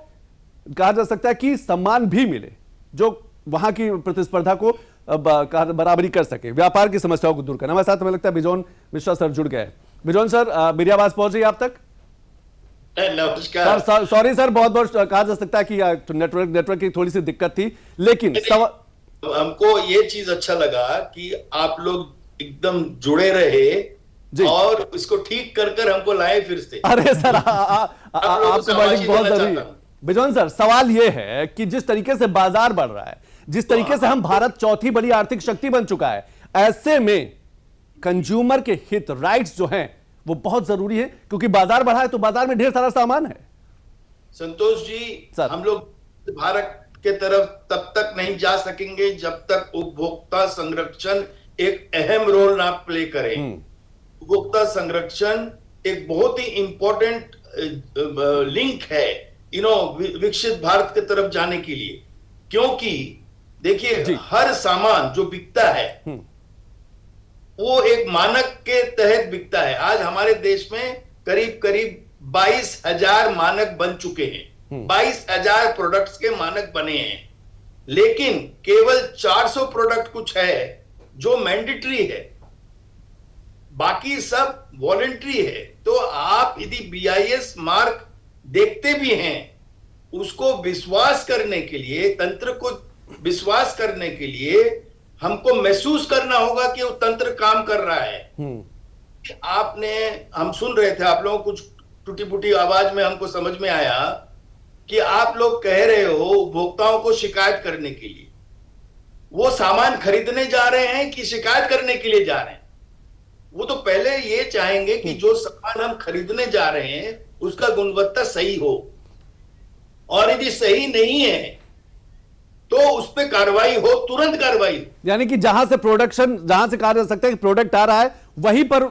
कहा जा सकता है कि सम्मान भी मिले जो वहां की प्रतिस्पर्धा को बराबरी कर सके, व्यापार की समस्याओं को दूर करना। हमारे साथ हमें लगता है बिजोन मिश्रा सर जुड़ गए। बिजोन सर, मेरी आवाज पहुंच रही है आप तक? नमस्कार सर, सॉरी सर, बहुत बहुत कहा जा सकता है कि नेटवर्क की थोड़ी सी दिक्कत थी, लेकिन हमको ये चीज अच्छा लगा कि आप लोग एकदम जुड़े रहे और इसको ठीक कर हमको लाए फिर से। अरे सर, आपको बहुत जरूरी है। बिजोन सर, सवाल यह है कि जिस तरीके से बाजार बढ़ रहा है, जिस तरीके से हम भारत चौथी बड़ी आर्थिक शक्ति बन चुका है, ऐसे में कंज्यूमर के हित, राइट्स जो हैं वो बहुत जरूरी है, क्योंकि बाजार बढ़ा है तो बाजार में ढेर सारा सामान है। संतोष जी, हम लोग भारत के तरफ तब तक नहीं जा सकेंगे जब तक उपभोक्ता संरक्षण एक अहम रोल ना प्ले करे। उपभोक्ता संरक्षण एक बहुत ही इंपॉर्टेंट लिंक है विकसित भारत की तरफ जाने के लिए, क्योंकि देखिए हर सामान जो बिकता है वो एक मानक के तहत बिकता है। आज हमारे देश में करीब करीब 22,000 मानक बन चुके हैं, 22,000 प्रोडक्ट्स के मानक बने हैं, लेकिन केवल 400 प्रोडक्ट कुछ है जो मैंडेटरी है, बाकी सब वॉलंटरी है। तो आप यदि BIS मार्क देखते भी हैं, उसको विश्वास करने के लिए, तंत्र को विश्वास करने के लिए हमको महसूस करना होगा कि वो तंत्र काम कर रहा है। हम सुन रहे थे, आप लोगों कुछ टूटी फूटी आवाज में हमको समझ में आया कि आप लोग कह रहे हो उपभोक्ताओं को शिकायत करने के लिए। वो सामान खरीदने जा रहे हैं कि शिकायत करने के लिए जा रहे हैं? वो तो पहले ये चाहेंगे कि जो सामान हम खरीदने जा रहे हैं उसका गुणवत्ता सही हो, और यदि सही नहीं है तो उस पर कार्रवाई हो, तुरंत कार्रवाई हो। यानी कि जहां से कहा जा सकता है कि प्रोडक्ट आ रहा है वहीं पर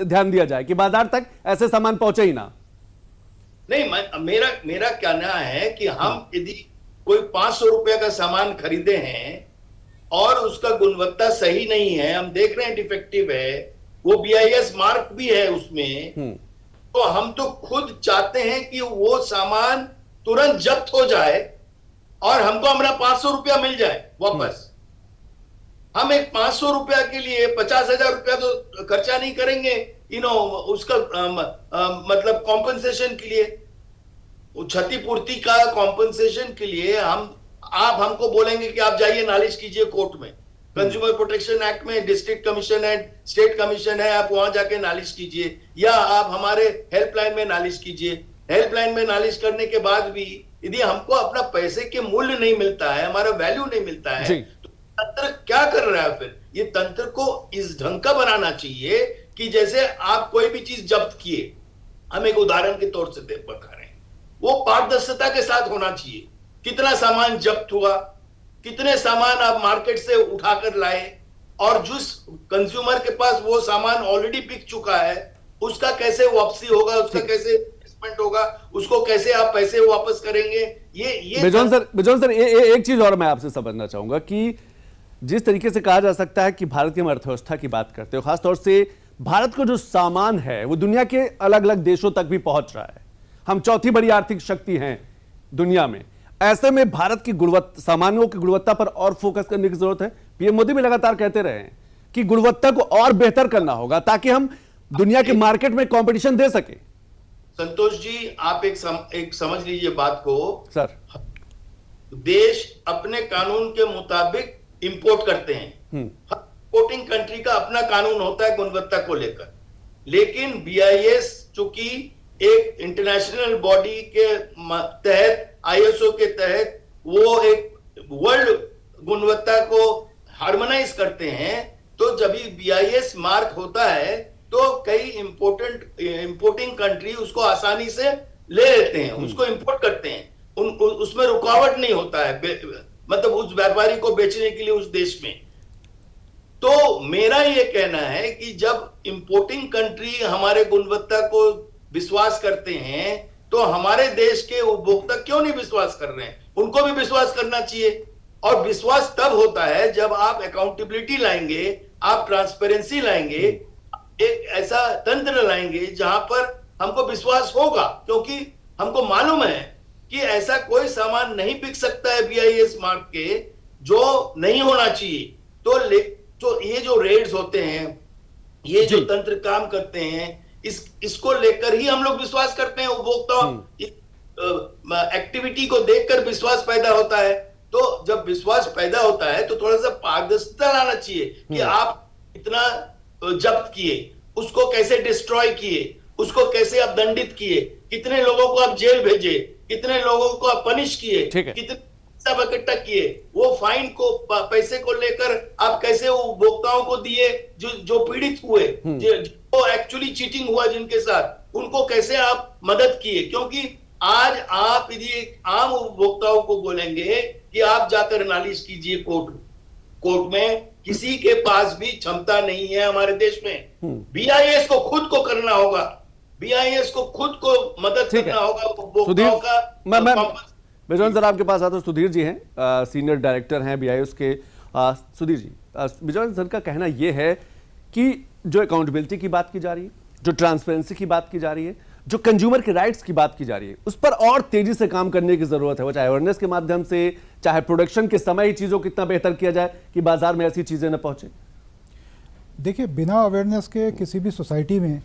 ध्यान दिया जाए कि बाजार तक ऐसे सामान पहुंचे ही ना। नहीं, मेरा कहना है कि हम यदि कोई 500 रुपए का सामान खरीदे हैं और उसका गुणवत्ता सही नहीं है, हम देख रहे हैं डिफेक्टिव है, वो BIS मार्क भी है उसमें, तो हम तो खुद चाहते हैं कि वो सामान तुरंत जब्त हो जाए और हमको हमारा 500 रुपया मिल जाए वापस। हम एक 500 रुपया के लिए 50,000 रुपया तो खर्चा नहीं करेंगे उसका मतलब कॉम्पनसेशन के लिए, क्षतिपूर्ति का कॉम्पनसेशन के लिए आप हमको बोलेंगे कि आप जाइए नालिश कीजिए कोर्ट में। कंज्यूमर प्रोटेक्शन एक्ट में डिस्ट्रिक्ट कमीशन है, स्टेट कमीशन है, आप वहां जाके नालिश कीजिए, या आप हमारे हेल्पलाइन में नालिश कीजिए। हेल्पलाइन में नालिश करने के बाद भी यदि हमको अपना पैसे के मूल्य नहीं मिलता है, हमारा वैल्यू नहीं मिलता है, तो तंत्र क्या कर रहा है फिर? ये तंत्र को इस ढंग का बनाना चाहिए कि जैसे आप कोई भी चीज जब्त किए, हम एक उदाहरण के तौर से बता रहे हैं, वो पारदर्शिता के साथ होना चाहिए। कितना सामान जब्त हुआ, कितने सामान आप मार्केट से उठाकर लाए, और जिस कंज्यूमर के पास वो सामान ऑलरेडी बिक चुका है उसका कैसे वापसी होगा, उसका कैसे होगा, उसको कैसे आप पैसे वापस करेंगे। ये बिजोन सर, एक चीज और मैं आपसे समझना चाहूंगा कि जिस तरीके से कहा जा सकता है कि भारत की अर्थव्यवस्था की बात करते हो, खासतौर से भारत को जो सामान है वो दुनिया के अलग अलग देशों तक भी पहुंच रहा है। हम चौथी बड़ी आर्थिक शक्ति हैं दुनिया में। ऐसे में भारत की सामानों की गुणवत्ता पर और फोकस करने की जरूरत है। पीएम मोदी भी लगातार कहते रहे हैं कि गुणवत्ता को और बेहतर करना होगा ताकि हम दुनिया के मार्केट में कंपटीशन दे सके। संतोष जी, आप एक समझ लीजिए बात को सर। देश अपने कानून के मुताबिक इंपोर्ट करते हैं। इंपोर्टिंग कंट्री का अपना कानून होता है गुणवत्ता को लेकर, लेकिन BIS चूंकि एक इंटरनेशनल बॉडी के तहत, ISO के तहत वो एक वर्ल्ड गुणवत्ता को हार्मोनाइज करते हैं, तो जब BIS मार्क होता है तो कई इंपोर्टिंग कंट्री उसको आसानी से ले लेते हैं, उसको इंपोर्ट करते हैं, उसमें रुकावट नहीं होता है, मतलब उस व्यापारी को बेचने के लिए उस देश में। तो मेरा ये कहना है कि जब इंपोर्टिंग कंट्री हमारे गुणवत्ता को विश्वास करते हैं तो हमारे देश के उपभोक्ता क्यों नहीं विश्वास कर रहे हैं? उनको भी विश्वास करना चाहिए। और विश्वास तब होता है जब आप अकाउंटेबिलिटी लाएंगे, आप ट्रांसपेरेंसी लाएंगे, एक ऐसा तंत्र लाएंगे जहां पर हमको विश्वास होगा, क्योंकि हमको मालूम है कि ऐसा कोई सामान नहीं बिक सकता है BIS मार्क के जो नहीं होना चाहिए। तो ये जो रेड्स होते हैं, ये जो तंत्र काम करते हैं, इसको लेकर ही हम लोग विश्वास करते हैं। उपभोक्ता एक्टिविटी को देखकर विश्वास पैदा होता है। तो जब विश्वास पैदा होता है तो थोड़ा सा पारदर्शिता लाना चाहिए कि आप इतना जब्त किए, उसको कैसे डिस्ट्रॉय किए, उसको कैसे आप दंडित किए, कितने लोगों को आप जेल भेजे, कितने लोगों को आप पनिश किए, कितने सब इकट्ठा किए, वो फाइन को पैसे को लेकर आप कैसे उपभोक्ताओं को दिए जो पीड़ित हुए, जो एक्चुअली चीटिंग हुआ जिनके साथ, उनको कैसे आप मदद किए। क्योंकि आज आप यदि आम उपभोक्ताओं को बोलेंगे कि आप जाकर नालिश कीजिए कोर्ट में, किसी के पास भी क्षमता नहीं है हमारे देश में। BIS को खुद को करना होगा, BIS को खुद को मदद करना होगा उपभोक्ताओं का। बिजॉन सर आपके पास आता हूं। सुधीर जी हैं, सीनियर डायरेक्टर हैं BIS के। सुधीर जी, बिजॉन सर का कहना यह है कि जो अकाउंटेबिलिटी की बात की जा रही है, जो ट्रांसपेरेंसी की बात की जा रही है, जो कंज्यूमर के राइट्स की बात की जा रही है, उस पर और तेजी से काम करने की जरूरत है। वो चाहे अवेयरनेस के माध्यम से, चाहे प्रोडक्शन के समय ही चीजों को कितना बेहतर किया जाए कि बाजार में ऐसी चीजें न पहुंचे। देखिए, बिना अवेयरनेस के किसी भी सोसाइटी में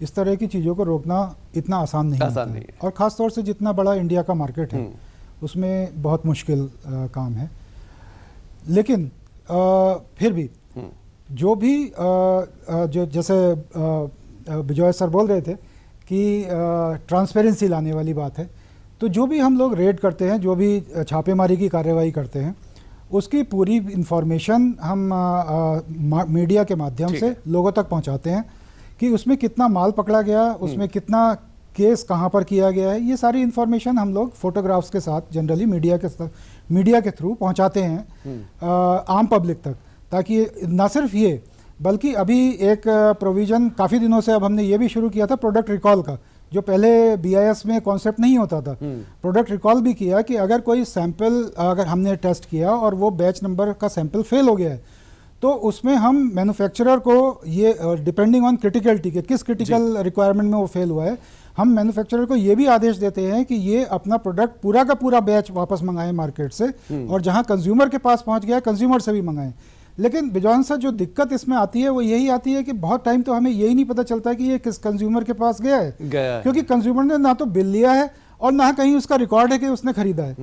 इस तरह की चीज़ों को रोकना इतना आसान नहीं है। और ख़ास तौर से जितना बड़ा इंडिया का मार्केट है उसमें बहुत मुश्किल काम है। लेकिन फिर भी जो भी जो जैसे विजय सर बोल रहे थे कि ट्रांसपेरेंसी लाने वाली बात है, तो जो भी हम लोग रेड करते हैं, जो भी छापेमारी की कार्रवाई करते हैं, उसकी पूरी इंफॉर्मेशन हम मीडिया के माध्यम से लोगों तक पहुंचाते हैं कि उसमें कितना माल पकड़ा गया, उसमें कितना केस कहां पर किया गया है। ये सारी इंफॉर्मेशन हम लोग फोटोग्राफ्स के साथ जनरली मीडिया के थ्रू पहुंचाते हैं आम पब्लिक तक, ताकि न सिर्फ ये बल्कि अभी एक प्रोविज़न काफ़ी दिनों से अब हमने ये भी शुरू किया था प्रोडक्ट रिकॉल का, जो पहले BIS में कॉन्सेप्ट नहीं होता था। प्रोडक्ट रिकॉल भी किया कि अगर कोई सैंपल अगर हमने टेस्ट किया और वो बैच नंबर का सैंपल फेल हो गया है तो उसमें हम मैन्युफैक्चरर को ये डिपेंडिंग ऑन क्रिटिकलिटी के किस क्रिटिकल रिक्वायरमेंट में वो फेल हुआ है, हम मैन्युफैक्चरर को ये भी आदेश देते हैं कि ये अपना प्रोडक्ट पूरा का पूरा बैच वापस मंगाएं मार्केट से, और जहां कंज्यूमर के पास पहुंच गया कंज्यूमर से भी मंगाएं। लेकिन बिजॉन सर, जो दिक्कत इसमें आती है वो यही आती है कि बहुत टाइम तो हमें यही नहीं पता चलता कि ये किस कंज्यूमर के पास गया है, क्योंकि कंज्यूमर ने ना तो बिल लिया है और ना कहीं उसका रिकॉर्ड है कि उसने खरीदा है।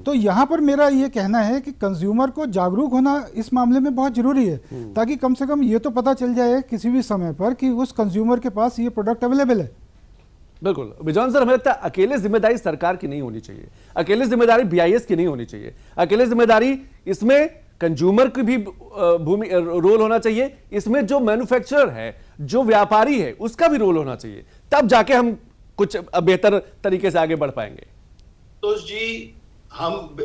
तो यहाँ पर मेरा ये कहना है कि कंज्यूमर को जागरूक होना इस मामले में बहुत जरूरी है, ताकि कम से कम ये तो पता चल जाए किसी भी समय पर कि उस कंज्यूमर के पास ये प्रोडक्ट अवेलेबल है। बिल्कुल बिजॉन सर, हमें लगता है अकेले जिम्मेदारी सरकार की नहीं होनी चाहिए, अकेले जिम्मेदारी BIS की नहीं होनी चाहिए, अकेले जिम्मेदारी इसमें कंज्यूमर की भी रोल होना चाहिए, इसमें जो मैन्युफैक्चरर है, जो व्यापारी है, उसका भी रोल होना चाहिए। तब जाके हम कुछ बेहतर तरीके से आगे बढ़ पाएंगे। तो जी, हम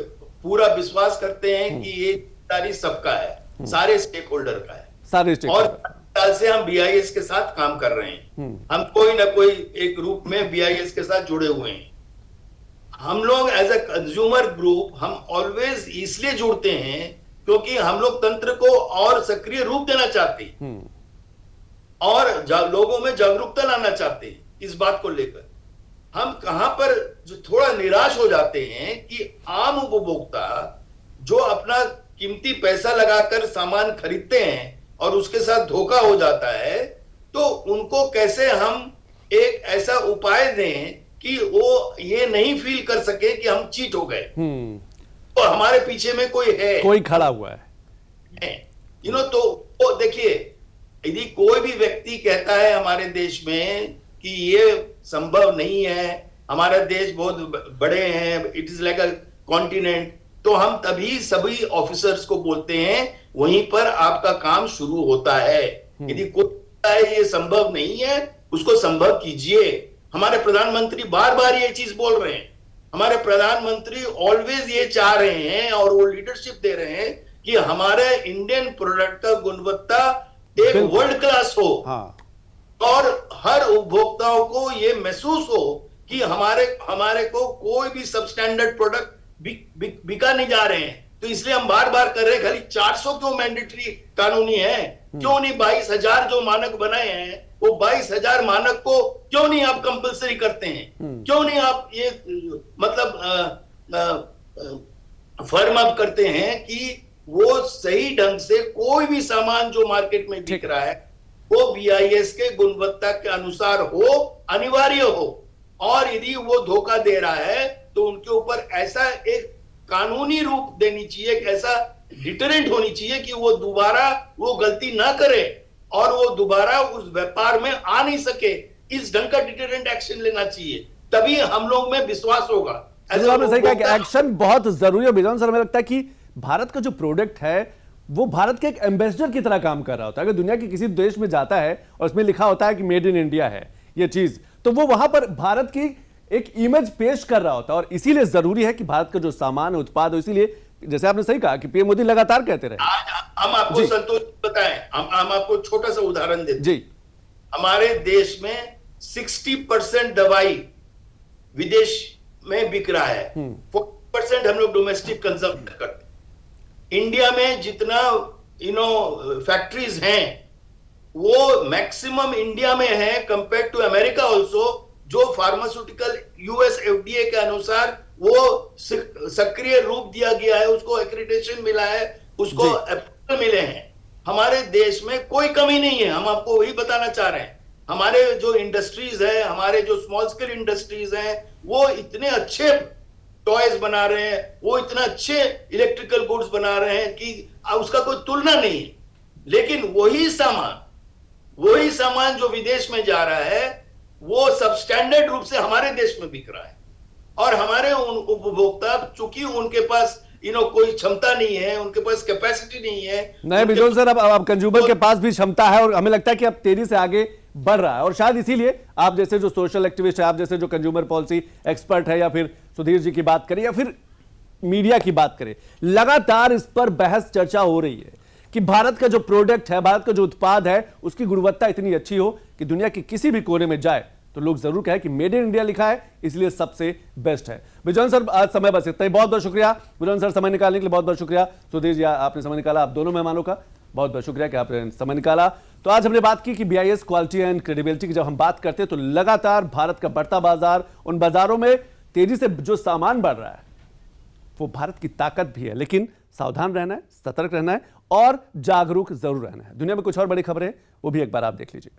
पूरा विश्वास करते हैं कि ये जिम्मेदारी सबका है, सारे स्टेक होल्डर का है, सारे स्टेक और साल से हम BIS के साथ काम कर रहे हैं। हम कोई ना कोई एक रूप में BIS के साथ जुड़े हुए हैं। हम लोग एज अ कंज्यूमर ग्रुप हम ऑलवेज इसलिए जुड़ते हैं क्योंकि हम लोग तंत्र को और सक्रिय रूप देना चाहते हैं और लोगों में जागरूकता लाना चाहते हैं। इस बात को लेकर हम कहां पर जो थोड़ा निराश हो जाते हैं कि आम उपभोक्ता जो अपना कीमती पैसा लगाकर सामान खरीदते हैं और उसके साथ धोखा हो जाता है, तो उनको कैसे हम एक ऐसा उपाय दें कि वो ये नहीं फील कर सके कि हम चीट हो गए, तो हमारे पीछे में कोई है, कोई खड़ा हुआ है। तो देखिए, यदि कोई भी व्यक्ति कहता है हमारे देश में कि ये संभव नहीं है, हमारा देश बहुत बड़े हैं, it is like a continent, तो हम तभी सभी ऑफिसर्स को बोलते हैं वहीं पर आपका काम शुरू होता है। यदि कोई कहता है ये संभव नहीं है, उसको संभव कीजिए। हमारे प्रधानमंत्री बार बार ये चीज बोल रहे हैं, हमारे प्रधानमंत्री ऑलवेज ये चाह रहे हैं और वो लीडरशिप दे रहे हैं कि हमारे इंडियन प्रोडक्ट का गुणवत्ता एक वर्ल्ड क्लास हो। हाँ। और हर उपभोक्ताओं को ये महसूस हो कि हमारे को कोई भी सब स्टैंडर्ड प्रोडक्ट बिका नहीं जा रहे हैं। तो इसलिए हम बार बार कर रहे हैं, खाली 400 क्यों मैंडेटरी कानूनी है, क्यों नहीं 22,000 जो मानक बनाए हैं वो 22,000 मानक को क्यों नहीं आप कंपलसरी करते हैं, क्यों नहीं आप ये मतलब फर्म अप करते हैं कि वो सही ढंग से कोई भी सामान जो मार्केट में बिक रहा है वो BIS के गुणवत्ता के अनुसार हो, अनिवार्य हो। और यदि वो धोखा दे रहा है तो उनके ऊपर ऐसा एक कानूनी रूप देनी चाहिए, एक ऐसा डिटरेंट होनी चाहिए कि वो दोबारा वो गलती ना करे और वो दोबारा उस व्यापार में आ नहीं सके। इस ढंग का डिटरेंट एक्शन लेना चाहिए, तभी हम लोग में विश्वास होगा। आपने सही कहा कि एक्शन बहुत जरूरी है। बिजॉन सर, हमें लगता है कि भारत का जो प्रोडक्ट है वो भारत के एक एम्बेसडर की तरह काम कर रहा होता है। अगर दुनिया के किसी देश में जाता है और उसमें लिखा होता है कि मेड इन इंडिया है ये चीज, तो वो वहां पर भारत की एक इमेज पेश कर रहा होता है। और इसीलिए जरूरी है कि भारत का जो सामान उत्पाद हो, इसीलिए जैसे आपने सही कहा कि पीएम मोदी लगातार कहते रहे। आज हम आपको संतोष बताएं, हम आपको छोटा सा उदाहरण देते जी। हमारे देश में 60% दवाई विदेश में बिक रहा है, 40% हम लोग डोमेस्टिक कंजम्पशन करते हैं। इंडिया में जितना फैक्ट्रीज हैं वो मैक्सिमम इंडिया में है कंपेयर टू अमेरिका ऑल्सो, जो फार्मास्यूटिकल US FDA के अनुसार वो सक्रिय रूप दिया गया है, उसको एक्रेडिटेशन मिला है, उसको अप्रूवल मिले हैं। हमारे देश में कोई कमी नहीं है। हम आपको वही बताना चाह रहे हैं। हमारे जो इंडस्ट्रीज है, हमारे जो स्मॉल स्केल इंडस्ट्रीज हैं, वो इतने अच्छे टॉयज बना रहे हैं, वो इतना अच्छे इलेक्ट्रिकल गुड्स बना रहे हैं कि उसका कोई तुलना नहीं है। लेकिन वही सामान जो विदेश में जा रहा है वो सब स्टैंडर्ड रूप से हमारे देश में बिक रहा है। और हमारे उपभोक्ता, चूंकि उनके पास कोई क्षमता नहीं है, उनके पास कैपेसिटी नहीं है। नहीं बिजोन सर, अब कंज्यूमर के पास भी क्षमता है और हमें लगता है कि अब तेजी से आगे बढ़ रहा है। और शायद इसीलिए आप जैसे जो सोशल एक्टिविस्ट है, आप जैसे जो कंज्यूमर पॉलिसी एक्सपर्ट है, या फिर सुधीर जी की बात करें या फिर मीडिया की बात करें, लगातार इस पर बहस चर्चा हो रही है कि भारत का जो प्रोडक्ट है, भारत का जो उत्पाद है, उसकी गुणवत्ता इतनी अच्छी हो कि दुनिया के किसी भी कोने में जाए तो लोग जरूर कहें कि मेड इन इंडिया लिखा है, इसलिए सबसे बेस्ट है। बिजॉन सर, आज समय बस इतना ही। बहुत बहुत शुक्रिया बिजॉन सर, समय निकालने के लिए बहुत बहुत शुक्रिया। सुधीर जी, आपने समय निकाला। आप दोनों मेहमानों का बहुत बहुत शुक्रिया कि आपने समय निकाला। तो आज हमने बात की कि BIS क्वालिटी एंड क्रेडिबिलिटी की जब हम बात करते हैं तो लगातार भारत का बढ़ता बाजार, उन बाजारों में तेजी से जो सामान बढ़ रहा है वो भारत की ताकत भी है। लेकिन सावधान रहना है, सतर्क रहना है और जागरूक जरूर रहना है। दुनिया में कुछ और बड़ी खबरें, वो भी एक बार आप देख लीजिए।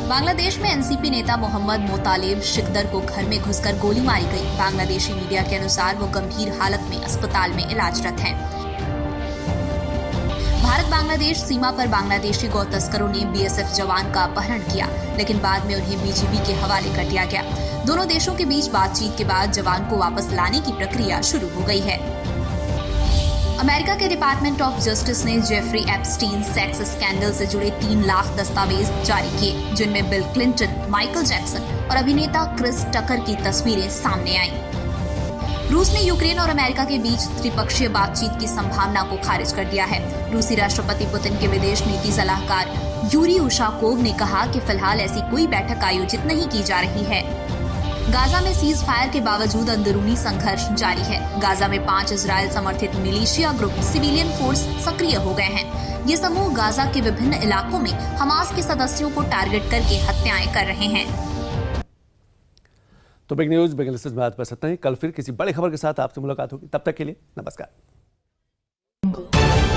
बांग्लादेश में एनसीपी नेता मोहम्मद मोतालेब शिकदर को घर में घुसकर गोली मारी गई। बांग्लादेशी मीडिया के अनुसार वो गंभीर हालत में अस्पताल में इलाजरत हैं। भारत बांग्लादेश सीमा पर बांग्लादेशी गौ तस्करों ने BSF जवान का अपहरण किया, लेकिन बाद में उन्हें BGB के हवाले कर दिया गया। दोनों देशों के बीच बातचीत के बाद जवान को वापस लाने की प्रक्रिया शुरू हो गई है। अमेरिका के डिपार्टमेंट ऑफ जस्टिस ने जेफरी एप्स्टीन सेक्स स्कैंडल से जुड़े 3 लाख दस्तावेज जारी किए, जिनमें बिल क्लिंटन, माइकल जैक्सन और अभिनेता क्रिस टकर की तस्वीरें सामने आईं। रूस ने यूक्रेन और अमेरिका के बीच त्रिपक्षीय बातचीत की संभावना को खारिज कर दिया है। रूसी राष्ट्रपति पुतिन के विदेश नीति सलाहकार यूरी उशाकोव ने कहा कि फिलहाल ऐसी कोई बैठक आयोजित नहीं की जा रही है। गाजा में सीज फायर के बावजूद अंदरूनी संघर्ष जारी है। गाजा में 5 इजरायल समर्थित मिलिशिया ग्रुप सिविलियन फोर्स सक्रिय हो गए हैं। ये समूह गाजा के विभिन्न इलाकों में हमास के सदस्यों को टारगेट करके हत्याएं कर रहे हैं। तो बिग न्यूज, बिग एनालिसिस में आज बस इतना ही। कल फिर किसी बड़ी खबर के साथ आपसे मुलाकात होगी। तब तक के लिए नमस्कार।